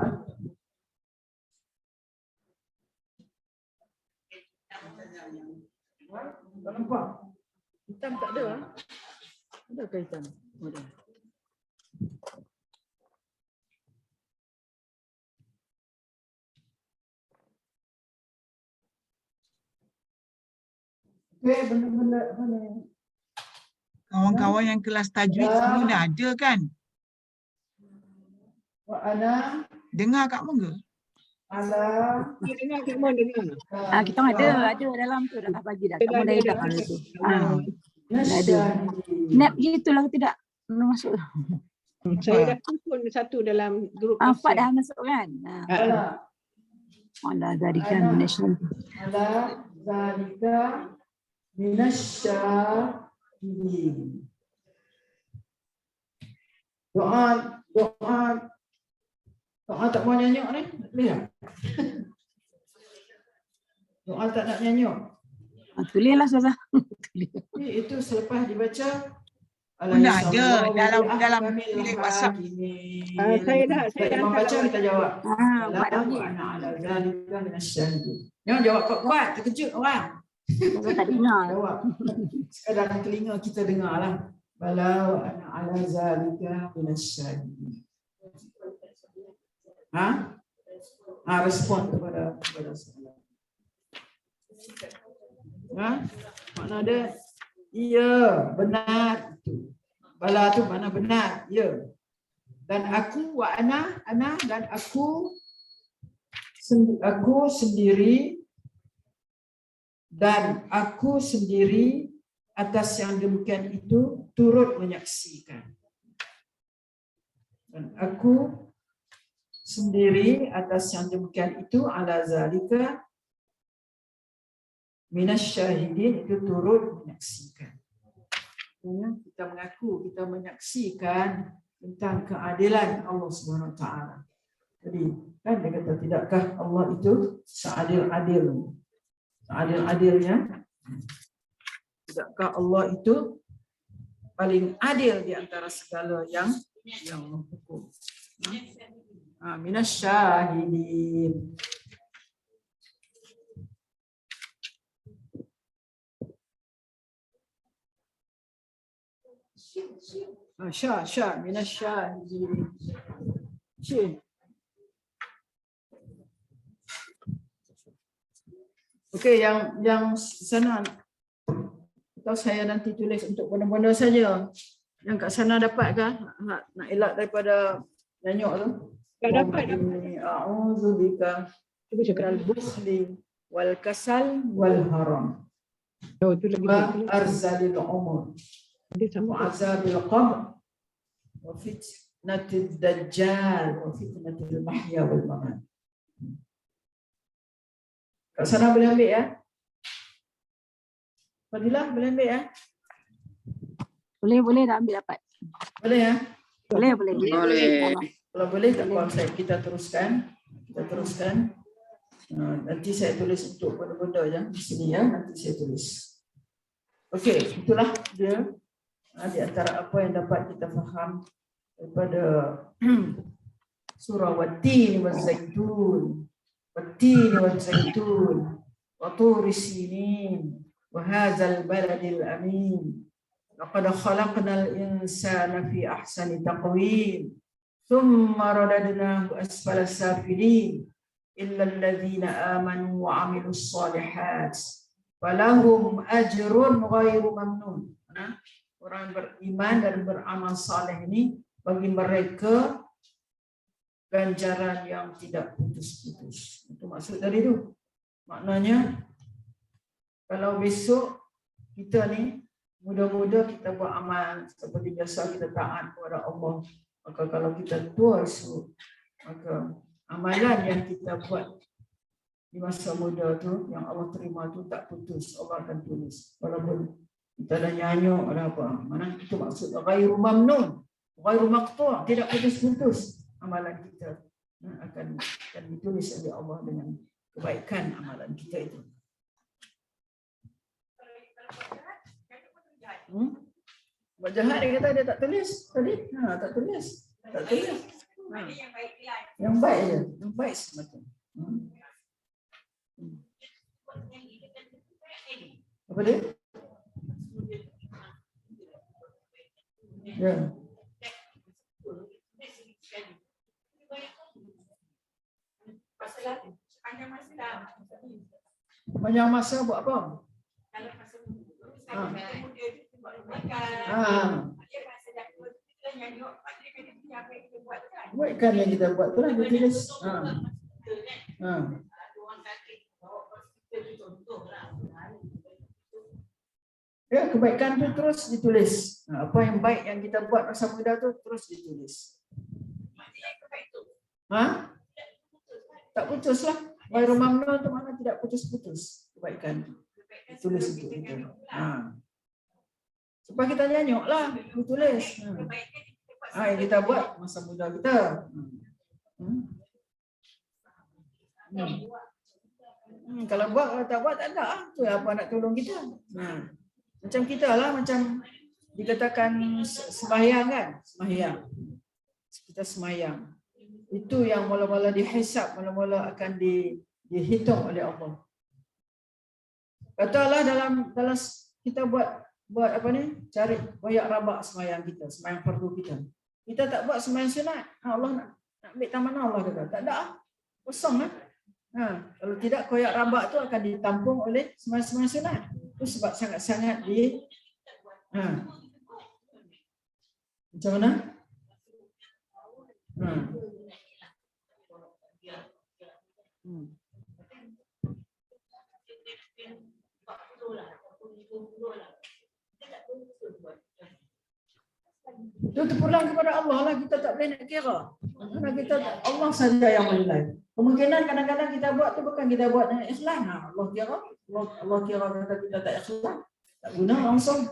Tak nampak. Hitam tak ada. Ada ke hitam? Ada. Benda-benda apa ni? Kawan-kawan yang kelas tajwid semua dah ada kan? Wa ana Dengar Kak Mon ke? ala. Dengar Kak Mon, dengar. Kita ada dalam tu dah bagi dah. Kamu dah hidup hari tu. Dah ada. Snap gitulah tidak masuk. Saya dah pun satu dalam grup. Afak dah masuk kan? Ala. Ala zalika national. Ala zalika minasyahidin. Doa tak mau nyanyuk ni? Boleh tak? Doa tak nak nyanyuk? Tulislah Ustazah. Itu selepas dibaca. Dah ada dalam bilik WhatsApp. Saya dah Membaca kita jawab. Buat dah ni. Ala zalika minasyahidin. Jangan jawab kuat-kuat, terkejut orang. Ustazah tak dengar. Jawab. Sekadar telinga kita dengar lah. Bala wa ana ala zalika minasyahidin. Respon kepada soalan. Makna dia, iya, benar itu. Bala tu mana benar, ya. Dan aku wa ana dan aku sendiri, dan aku sendiri atas yang demikian itu turut menyaksikan. Dan aku sendiri atas yang demikian itu ala zalika minasyahidin, itu turut menyaksikan. Kita mengaku, kita menyaksikan tentang keadilan Allah Subhanahu Wa Taala. Jadi kan dia kata, tidakkah Allah itu seadil-adilnya? Tidakkah Allah itu paling adil di antara segala yang menghukum? Minasyahidin. Syah minasyahidin. Okey, yang sana atau saya nanti tulis untuk benda-benda saja. Yang kat sana dapatkah? Nak elak daripada nyanyuk tu? Tak dapat. A'udzubika Cuba cakap. minal bukhli wal kasal wal haram. Oh, itu lagi. Wa arzalil umur. Dia sama. Wa azabil qabr. Wa fitnatid dajjal. Wa fitnatil mahya wal mamat. Kat sana boleh ambil ya? Fadilah boleh ambil ya? Boleh dah ambil dapat. Boleh ya? Boleh. Kalau boleh tak apa, kita teruskan. Nanti saya tulis untuk benda-benda je di sini ya. Nanti saya tulis. Okey, itulah dia di antara apa yang dapat kita faham daripada surah Wat-Tin waz-Zaitun. Wat-Tin waz-Zaitun wa Turi Sinin wa hadzal baladil amin. Laqad khalaqnal insana fi ahsani taqwim. Thumma radadnahu asfala safilin illa alladhina amanu wa 'amilus shalihat falahum ajrun ghairu mamnun. Orang beriman dan beramal saleh ini bagi mereka ganjaran yang tidak putus-putus. Itu maksud dari itu. Maknanya kalau besok kita ni mudah-mudah kita buat amal seperti biasa, kita taat kepada Allah, maka kalau kita tua esok, maka amalan yang kita buat di masa muda tu yang Allah terima tu tak putus, Allah akan tulis. Walaupun kita dah nyanyuk ada apa, mana itu maksud ghairu mamnun, ghairu maqtu', tidak putus-putus. Amalan kita akan ditulis oleh Allah dengan kebaikan amalan kita itu. Buat jahat dia kata dia tak tulis tadi. Tak tulis. Yang baik je, yang baik semata. Apa dia? Ya. Panjang masa buat apa? Kebaikan yang kita buat tu lah ditulis. Ya, kebaikan tu terus ditulis. Apa yang baik yang kita buat masa muda tu terus ditulis. Tak putus lah. Ghairu mamnun tu mana tidak putus-putus kebaikan. Ditulis untuk itu. Supaya kita nyanyuk lah, ditulis. Yang kita buat masa muda kita. Kalau buat, kalau tak buat tak ada. Tu apa nak tolong kita. Macam kita lah, macam dikatakan sembahyang kan. Sembahyang. Kita sembahyang. Itu yang mula-mula dihisap, mula-mula akan dihitung oleh Allah. Katalah dalam kita buat apa ni? Cari royak rabak sembahyang kita, sembahyang fardu kita. Kita tak buat sembahyang sunat. Allah nak ambil taman Allah kata. Tak ada. Kosong lah. Kalau tidak koyak rabak tu akan ditampung oleh sembahyang sunat. Itu sebab sangat-sangat macam mana? Itu terpulang kepada Allah lah, kita tak boleh nak kira. Karena kita Allah saja yang menilai. Kemungkinan kadang-kadang kita buat tu bukan kita buat dengan ikhlas. Allah kira kata kita tak ikhlas, tak guna langsung.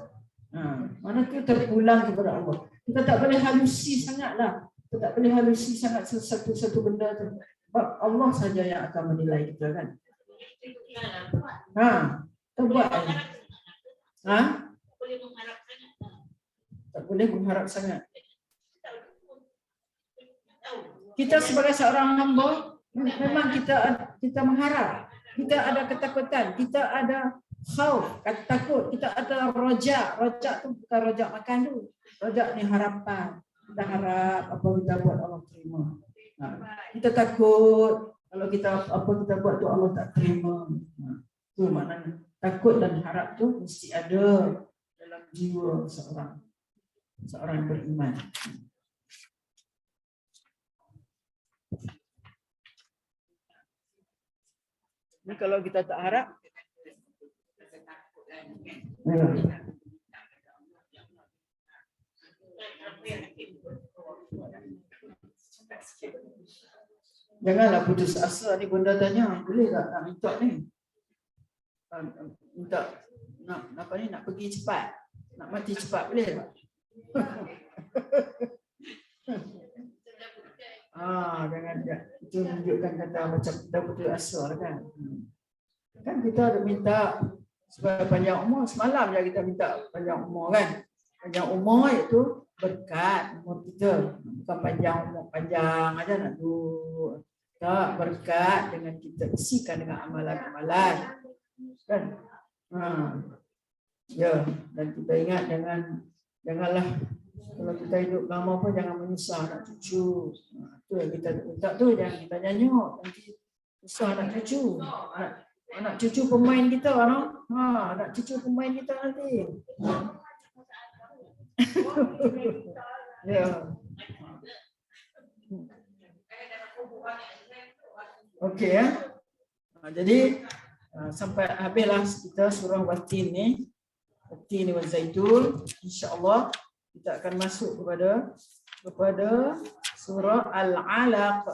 Mana tu terpulang kepada Allah. Kita tak boleh halusi sangatlah. Kita tak boleh halusi sangat satu benda tu. Sebab Allah saja yang akan menilai kita kan. Kita buat. Tak boleh mengharap sangat. Kita sebagai seorang hamba memang kita mengharap. Kita ada ketakutan, kita ada khauf, takut, kita ada rojak. Rojak tu bukan rojak makan tu. Rojak ni harapan. Kita harap apa kita buat Allah terima. Kita takut kalau apa kita buat tu Allah tak terima. Tu maknanya takut dan harap tu mesti ada dalam jiwa seorang beriman. Ini kalau kita tak harap, janganlah putus asa. Ni bunda tanya, boleh tak nak minta ni? Minta nak pergi cepat, nak mati cepat, boleh tak? Jangan. Itu menunjukkan kata macam kita putus asa lah kan. Kan kita ada minta Sebab panjang umur, semalam je kita minta panjang umur kan. Panjang umur iaitu berkat umur kita. Bukan panjang umur, panjang aja nak duduk. Tak, berkat dengan kita isikan dengan amalan-amalan. Kan? Ya, dan kita ingat janganlah kalau kita hidup lama pun jangan menyusah anak cucu. Tu yang kita minta tu, jangan kita nyanyuk nanti susah anak cucu. Anak cucu pemain kita no? Anak cucu pemain kita nanti. Ya. Okey ya. Jadi sampai habislah kita surah Wattin ni. Wattin wa Zaitun. Insya-Allah kita akan masuk kepada surah Al-Alaq.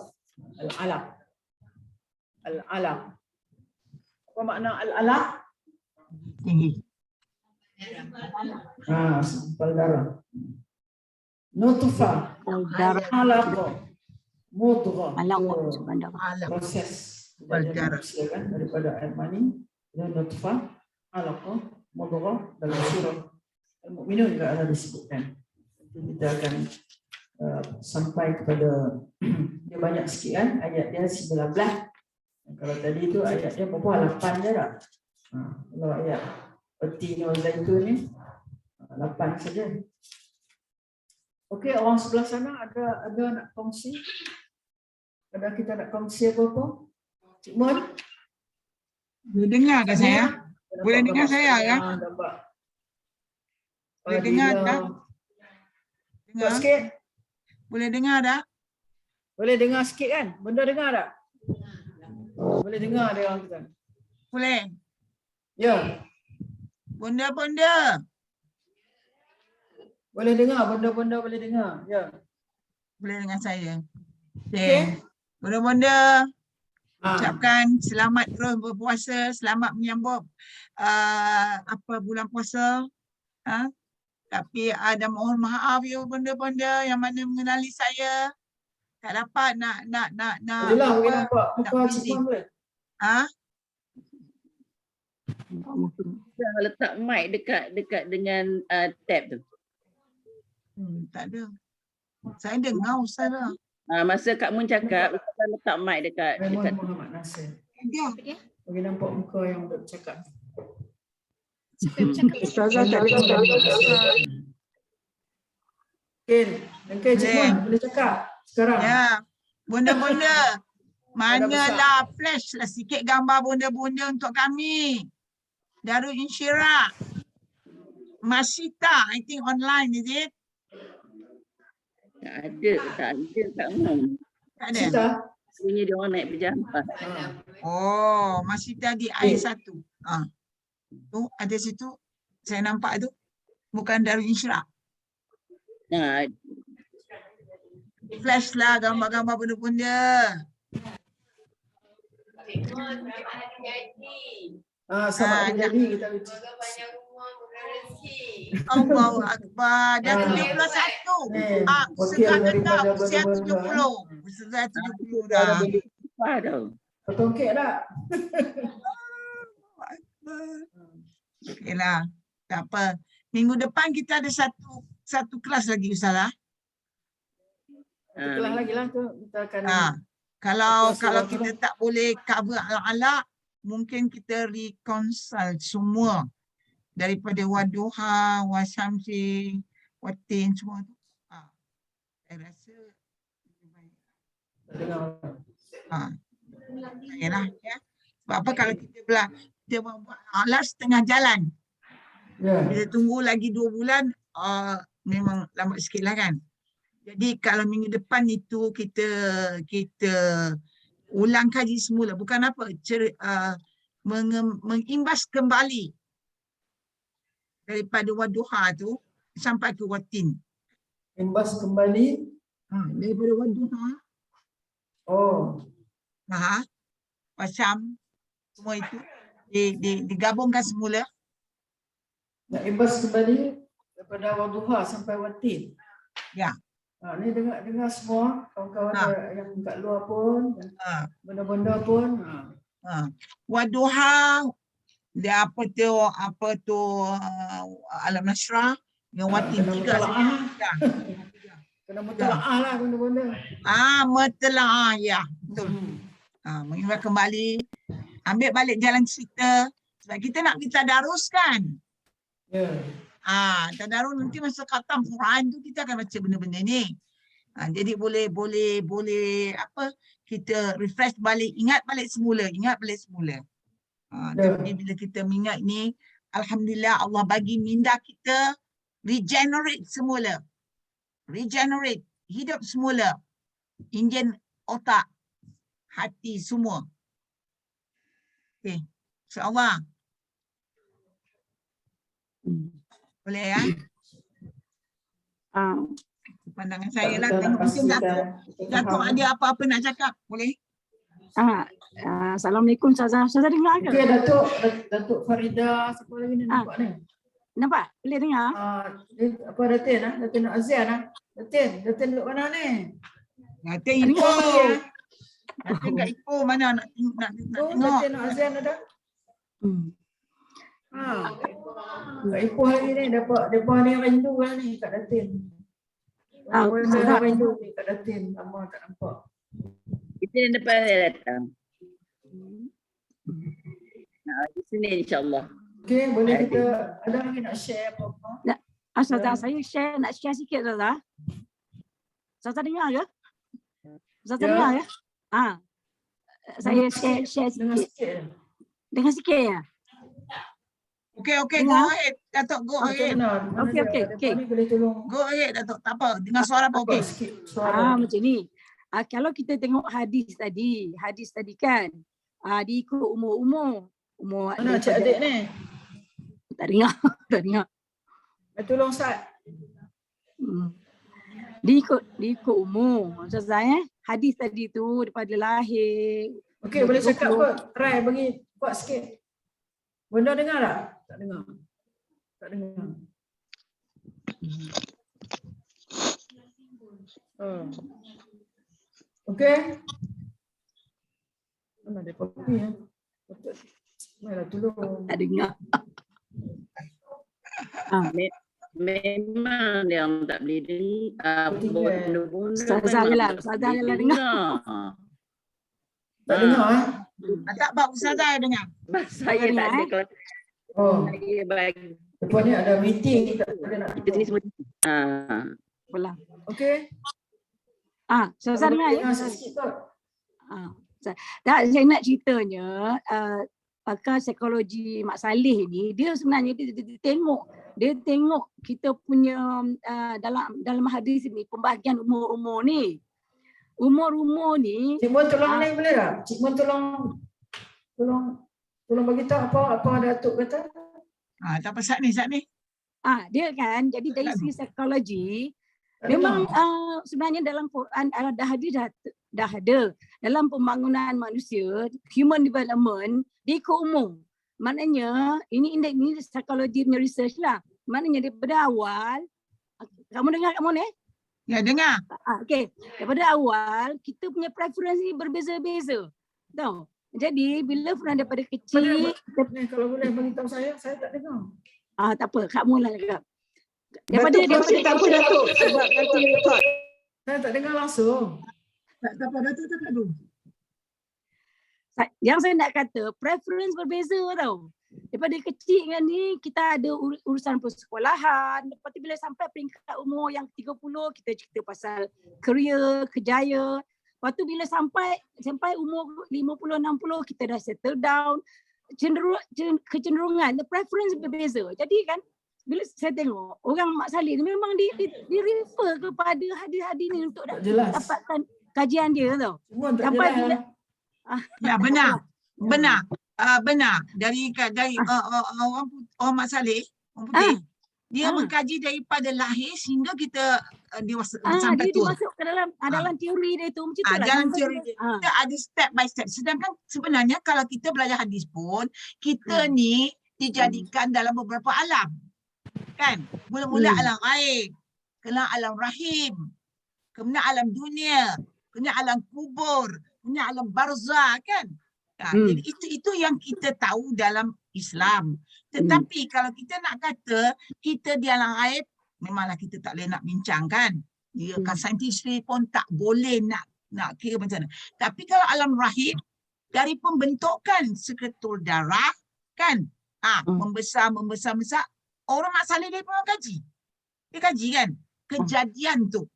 Al-Alaq. Al-Alaq. Apa makna Al-Alaq? Tinggi. Sampal darah. Nutfah. Darah. Alaq. Mudghah. Alaq sebenarnya. Proses Darah. kan daripada air mani. Nutfah. Alaq. Mudghah dalam surah Al-Mu'minun juga ada disebutkan. Kita akan sampai kepada dia banyak sikit kan ayat dia 19. Kalau tadi tu ayat dia berapa 8 je tak? Kalau ayat Wattin wa Zaitun ni 8 saja. Okey, orang sebelah sana ada nak kongsi? Ada kita nak kongsi apa-apa? Cik Mun? Boleh dengar tak saya? Boleh dengar saya kan? Boleh dengar tak? Dengar? Sikit? Boleh dengar tak? Boleh dengar sikit kan? Benda dengar tak? Boleh dengar dia orang kita. Boleh. Ya. Benda-benda. Boleh dengar, benda-benda boleh dengar. Ya. Boleh dengar saya. Okey. Benda-benda. Ucapkan selamat terus berpuasa, selamat menyambut bulan puasa. Tapi ada mohon maaf ya benda-benda yang mana mengenali saya. Tak dapat nak Bolehlah, boleh nampak muka Cik Mun boleh. Letak mic dekat dengan tab tu. Tak ada. Saya dengar Ustaz lah. Masa Kak Mun cakap, Ustaz letak mic dekat Raymond Muhammad Nasir. Dia. Boleh nampak muka yang duk cakap. Ustazah tak ada. Okey, Cik Mun boleh cakap sekarang. Ya. Benda-benda. Manalah flash lah sikit gambar benda-benda untuk kami. Darul Insyirah. Masita, I think online is it? Tak ada Kak Mun. Tak ada. Cita. Sebenarnya dia orang naik berjambah. Oh, Masita di I1. Tu ada situ. Saya nampak tu. Bukan Darul Insyirah. Flash lah gambar-gambar benda-benda. Selamat jadi kita ucap. Allahu Akbar. Dah 71. Usia dah usia 70. Usia 70 dah. Potong kek tak? Okeylah. Tak apa. Minggu depan kita ada satu kelas lagi Ustazah. Kelas lagi lah tu kita akan kalau kita tak boleh cover Al-Alaq, mungkin kita reconcile semua daripada Wadduha, Wasyamsi, Wattin semua tu. Saya rasa yalah ya. Sebab apa kalau kita buat Al-Alaq setengah jalan. Kita tunggu lagi 2 bulan memang lambat sikit lah kan. Jadi kalau minggu depan itu kita ulang kaji semula. Bukan apa, mengimbas kembali daripada Wadduha tu sampai ke Wattin. Imbas kembali daripada Wadduha. Wasyam semua itu digabungkan semula. Nak imbas kembali daripada Wadduha sampai Wattin. Ya. Ni dengar semua kawan-kawan yang kat luar pun, benda-benda pun. Wadduha Dia apa tu alam nasrah yang wati Kena 3 mutalaah. Ya. Kena mutalaah lah benda-benda. Metelaah ya, betul. Mengingat kembali, ambil balik jalan cerita sebab kita nak tadarus kan. Ya. Tadarus nanti masa khatam Quran tu kita akan baca benda-benda ni. Jadi boleh apa, kita refresh balik, ingat balik semula. Tapi bila kita mengingat ni, alhamdulillah Allah bagi minda kita regenerate semula. Regenerate, hidup semula. Enjin otak, hati semua. Okey, insya-Allah. Boleh ya? Pandangan saya lah. Tengok mungkin Datuk ada apa-apa nak cakap. Boleh? Assalamualaikum Ustazah. Ustazah dengar ke? Okey, Datuk Farida, siapa lagi ni nampak ni? Nampak? Boleh dengar? Apa Datin Datin Nur Azian Datin duduk mana ni? Datin Ipoh. Datin kat Ipoh mana nak tengok. Datin Nur Azian ada? Kat Ipoh lagi ni depa ni rindu lah ni kat Datin. Rindu ni kat Datin, lama tak nampak. Kita yang depan dia datang. Di sini insya-Allah. Okey, boleh kita ada lagi nak share apa-apa? Ustazah, saya nak share sikit Ustazah. Ustazah dengar ke? Ustazah dengar ke? Saya share sikit. Dengar sikit ya? Okey, go ahead. Datuk, go ahead. Okey. Boleh tolong. Go ahead, Datuk. Tak apa. Dengar suara apa okey. Macam ni. Kalau kita tengok hadis tadi kan, diikut umur. Mana cik adik ni? Tak dengar. Tolong Ustaz. Diikut umur. Ustazah hadis tadi tu daripada lahir. Okey, boleh cakap kot. Try bagi kuat sikit. Benda dengar tak? Tak dengar. Okey. Mana ada kopi ya? Mana tolong. Tak dengar. Memang dia orang tak boleh dengar. Ustazah je lah dengar. Tak dengar Tak apa, Ustazah dengar. Saya tak ada kelas. Saya bagi. Lepas ni ada meeting kita nak. Kita sini semua. Pulang. Okey. Ustazah dengar ya? Sikit kot. Tak, saya nak ceritanya pakar psikologi Mak Saleh ni, dia sebenarnya dia tengok kita punya dalam hadis ni pembahagian umur-umur ni. Umur-umur ni. Cik Mun tolong ni boleh tak? Cik Mun tolong bagi tahu apa Datuk kata. Tak apa saat ni. Dia kan jadi dari segi psikologi memang sebenarnya dalam Quran dah ada dalam pembangunan manusia, human development diikut umur. Maknanya ini psikologi punya research lah. Maknanya daripada awal, kamu dengar kat mana? Ya, dengar. Okey, daripada awal kita punya preference ni berbeza-beza. Tahu? Jadi bila pernah daripada kecil kalau boleh bagi tahu saya tak dengar. Tak apa, Kak Mula cakap. Daripada tak apa Datuk sebab nanti record. Saya tak dengar langsung. Tak apa, Datuk cakap dulu. Yang saya nak kata preference berbeza tau. Daripada kecil kan ni kita ada urusan persekolahan. Lepas tu bila sampai peringkat umur yang 30 kita cerita pasal career, kerjaya. Lepas tu bila sampai umur 50-60 kita dah settle down. Kecenderungan, the preference berbeza. Jadi kan bila saya tengok orang Mak Saleh ni memang di refer kepada hadis-hadis ni untuk dapatkan kajian dia tau. Sampai bila ya benar. Benar. Dari orang Mak Saleh, orang putih, dia mengkaji daripada lahir sehingga kita dewasa sampai dia tua. masuk ke dalam teori dia tu macam tu lah. Dalam teori kita ada step by step. Sedangkan sebenarnya kalau kita belajar hadis pun, kita ni dijadikan dalam beberapa alam. Kan? Mula-mula alam ghaib, kena alam rahim, kemudian alam dunia, kemudian alam kubur, kemudian alam barzah kan? Jadi itu yang kita tahu dalam Islam. Tetapi kalau kita nak kata kita di alam gaib, memanglah kita tak boleh nak bincangkan. Dia kan saintis pun tak boleh nak kira macam mana. Tapi kalau alam rahim, dari pembentukan sekretur darah kan, membesar, orang Mak Saleh dia pun kaji. Dia kaji kan kejadian tu.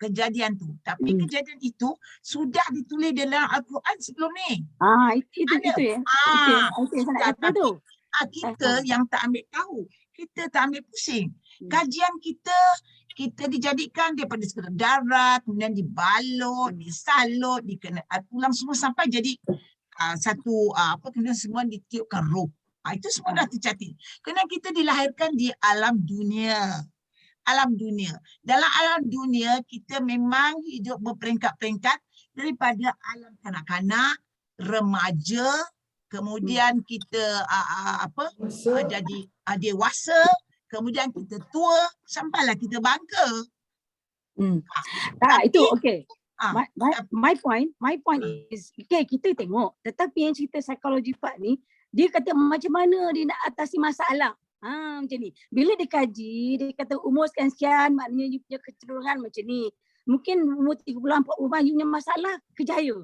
Tapi kejadian itu sudah ditulis dalam Al-Quran sebelum ni. Itu ya. Itu yang saya nak kata tu. Kita yang tak ambil tahu, kita tak ambil pusing. Kajian kita dijadikan daripada sekretur darah, kemudian dibalut, disalut, dikena tulang semua sampai jadi kemudian semua ditiupkan roh. Itu semua dah tercatat. Kerana kita dilahirkan di alam dunia. Dalam alam dunia kita memang hidup berperingkat-peringkat daripada alam kanak-kanak, remaja, kemudian kita jadi dewasa, kemudian kita tua, sampailah kita bangka. Itu okey. My point is, kita tengok, tetapi yang cerita psikologi part ni, dia kata macam mana dia nak atasi masalah. Macam ni. Bila dia kaji, dia kata umur sekian, maknanya you punya kecenderungan macam ni. Mungkin umur 30-40 you punya masalah kejaya.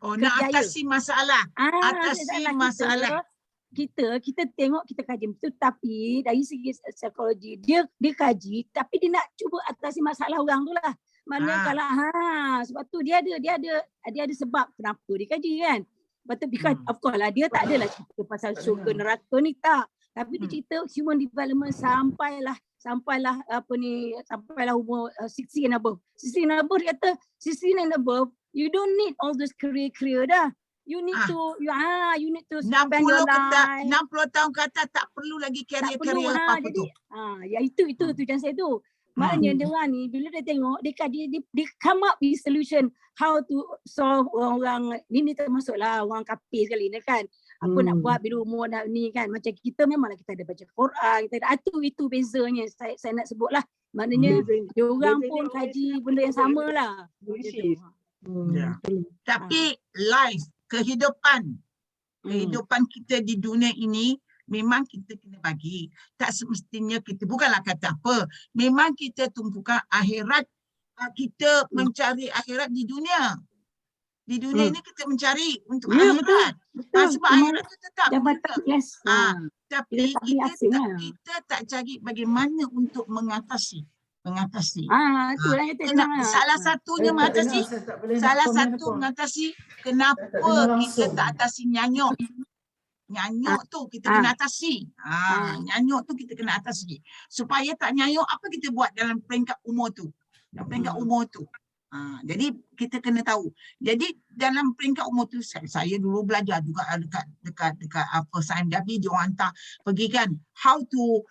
Nak atasi masalah. Masalah. Kita tengok, kita kaji betul, tapi dari segi psikologi dia kaji, tapi dia nak cuba atasi masalah orang tu lah. Maknanya kalau sebab tu dia ada sebab kenapa dia kaji kan. Betul, because of course lah dia tak adalah cerita pasal syurga neraka ni, tak. Tapi dia cerita human development sampailah umur 60 and above. 60 and above, dia kata 60 and above, you don't need all this career dah. You need to spend your life. 60 tahun kata tak perlu lagi career apa-apa tu. Itu tujuan saya tu. Maknanya dia orang ni bila dia tengok, dia come up with solution how to solve orang ni termasuklah orang kafir sekali ni kan. Apa nak buat bila umur dah ni kan. Macam kita memanglah kita ada baca Quran, kita ada itu bezanya saya nak sebutlah. Maknanya dia orang pun kaji benda yang samalah. Tapi life, kehidupan kita di dunia ini memang kita kena bagi. Tak semestinya kita, bukanlah kata apa, memang kita tumpukan akhirat, kita mencari akhirat di dunia. Di dunia ini kita mencari untuk akhirat. Sebab akhirat itu tetap. Tapi kita tak cari bagaimana untuk mengatasi. Salah satunya mengatasi kenapa kita tak atasi nyanyuk. Nyanyuk tu kita kena atasi. Nyanyuk tu kita kena atasi. Supaya tak nyanyuk, apa kita buat dalam peringkat umur tu? Jadi kita kena tahu. Jadi dalam peringkat umur tu saya dulu belajar juga dekat Sains Dabi, dia orang hantar pergi kan how to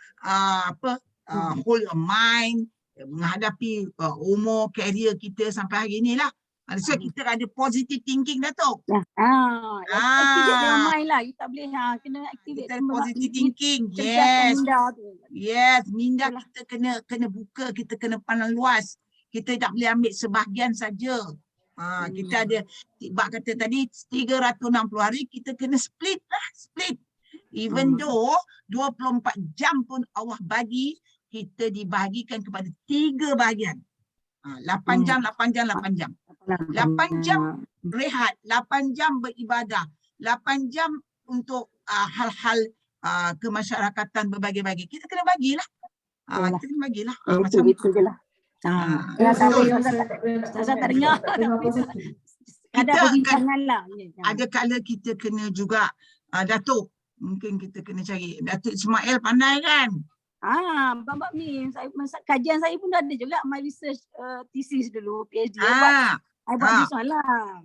hold your mind menghadapi umur career kita sampai hari ni lah. So kita ada positive thinking dah tu. Activate your mind lah. You tak boleh kena activate positive thinking. Yes, minda kita kena buka, kita kena pandang luas. Kita tak boleh ambil sebahagian saja. Kita ada, Bak kata tadi 360 hari, kita kena split. Even though 24 jam pun Allah bagi, kita dibahagikan kepada 3 bahagian. 8 jam. 8 jam rehat, 8 jam beribadah, 8 jam untuk hal-hal kemasyarakatan berbagi-bagi. Kita kena bagilah. Kita kena bagilah. Macam itu je lah. Saya tak dengar. Ada perbincangan lah. Ada kala kita kena juga, Datuk, mungkin kita kena cari. Datuk Ismail pandai kan? Bab ni, kajian saya pun ada juga, my research thesis dulu, PhD. I buat this one lah.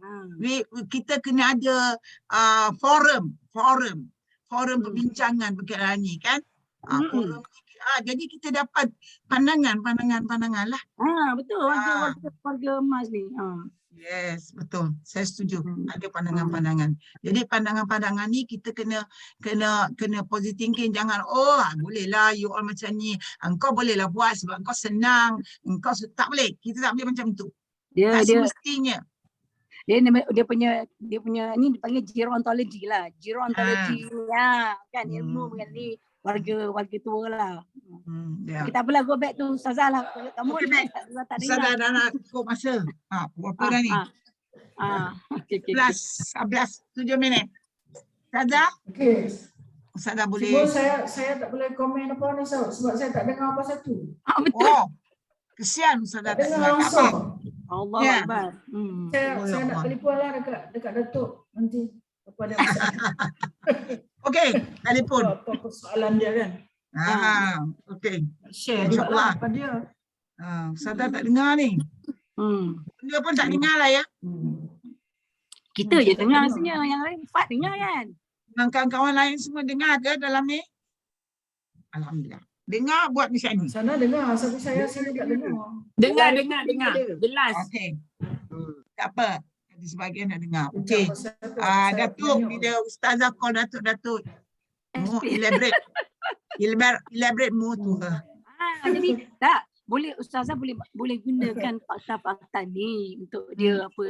Kita kena ada forum perbincangan berkaitan ni kan? Forum jadi kita dapat pandangan lah. Betul, warga emas ni. Yes, betul. Saya setuju. Ada pandangan-pandangan. Jadi pandangan-pandangan ni kita kena positive thinking. Jangan bolehlah you all macam ni. Engkau bolehlah buat sebab engkau senang. Engkau tak boleh. Kita tak boleh macam tu. Tak semestinya. Dia punya ni dipanggil gerontology lah. Gerontology kan ilmu mengenai warga tua lah. Ya. Kita boleh go back to Ustazah lah. Kamu Okey, baik. tak Saya dengar. dah nak cukup masa. Berapa dah ni? Okey. 11, 7 minit. Ustazah? Okey. Ustazah Cuma boleh. saya tak boleh komen apa ni sebab saya tak dengar apa satu. Betul. Oh, kesian Ustazah Tak tak dengar dengar. Tak apa. langsung. Allah Ya. Akbar. Saya nak telefon lah dekat Datuk nanti apa dia masalah. Okey, telefon. Apa persoalan dia kan. Okey. Share InsyaAllah. jugalah pada dia. Ustazah tak dengar ni. Dia pun tak dengar lah ya. Kita je dengar rasanya, yang lain Fat dengar kan? Dengan kawan-kawan lain semua dengar ke dalam ni? Alhamdulillah. Dengar buat macam ni. Sana dengar, tapi saya sini tak dengar. Dengar. Jelas. Okey. Tak apa. Ada sebahagian nak dengar. Okey. Datuk, bila Ustazah call Datuk. More elaborate more to her. Jadi tak boleh Ustazah boleh gunakan fakta-fakta ni untuk dia apa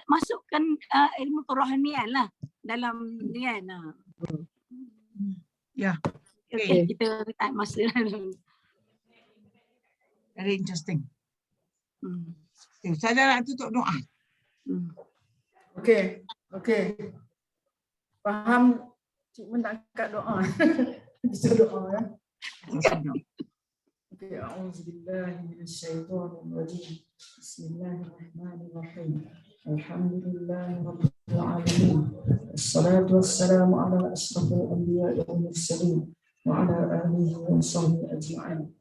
masukkan ilmu kerohanian lah dalam ni kan. Ya. Okay. Kita tak masa Very interesting. Ustazah nak tutup doa. Okey. Faham Cik Mun tak angkat doa. Bisa doa ya. Okey, a'udzubillahi minasyaitonir rajim. Bismillahirrahmanirrahim. Alhamdulillahirabbil alamin. Wassalatu wassalamu ala asyrafil anbiya'i wal mursalin wa ala alihi wa sahbihi ajma'in.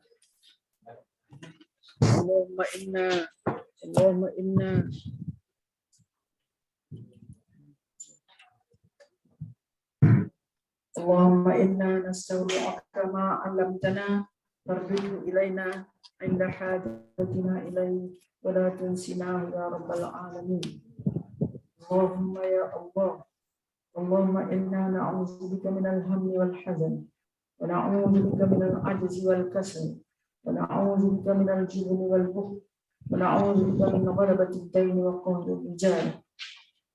Allahumma inna اللهم إنا نستودعك ما علمتنا فارده إلينا عند حاجتنا إليه ولا تنسناه يا رب العالمين. اللهم يا الله اللهم إنا نعوذ بك من الهم والحزن ونعوذ بك من العجز والكسل ونعوذ بك من الجبن والبخل ونعوذ بك من غلبة الدين وقهر الرجال.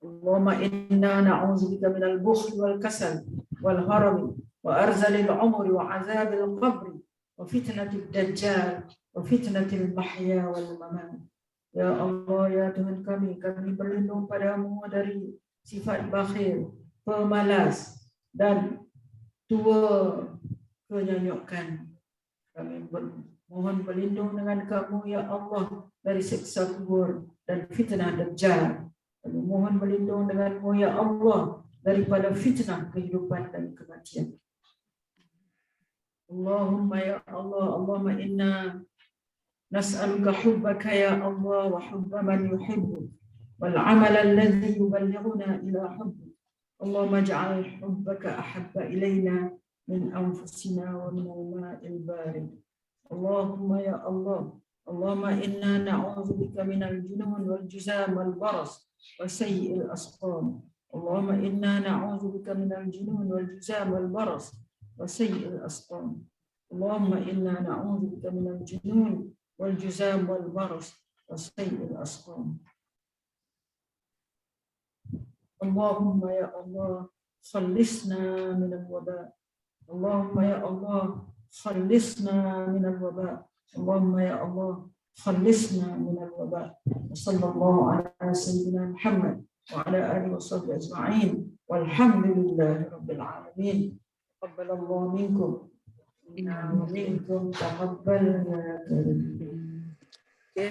اللهم إنا نعوذ بك من البخل والكسل والهرم وأرذل العمر وعذاب القبر وفتنة الدجال وفتنة المحيا والممات. Ya Allah, ya Tuhan kami berlindung padamu dari sifat bakhil, pemalas dan tua kenyanyukan. Kami mohon berlindung dengan kamu ya Allah dari siksa kubur dan fitnah dajjal. Kami mohon berlindung denganmu ya Allah daripada fitnah kehidupan dan kematian. Allahumma ya Allah, Allahumma inna nas'aluka hubbaka ya Allah wa hubba man yuhibbuk wal amal alladhi yuballighuna ila hubbik. Allahumma ij'al hubbaka ahabba ilayna min anfusina wa min al-ma'il barid. Allahumma ya Allah, Allahumma inna na'udzu bika min al-junun wal juzam wal baras وسيء الأسقام. اللهم إنا نعوذ بك من الجنون والجزام والبرص وسيء الأسقام. اللهم إنا نعوذ بك من الجنون والجزام والبرص وسيء الأسقام. اللهم يا الله خلصنا من الوباء. اللهم يا الله خلصنا من الوباء. اللهم يا الله خلصنا من الوباء. وصلى الله على سيدنا محمد وعلى آله وصحبه أجمعين والحمد لله رب العالمين. تقبل الله منكم ومنكم تقبل يا كريم.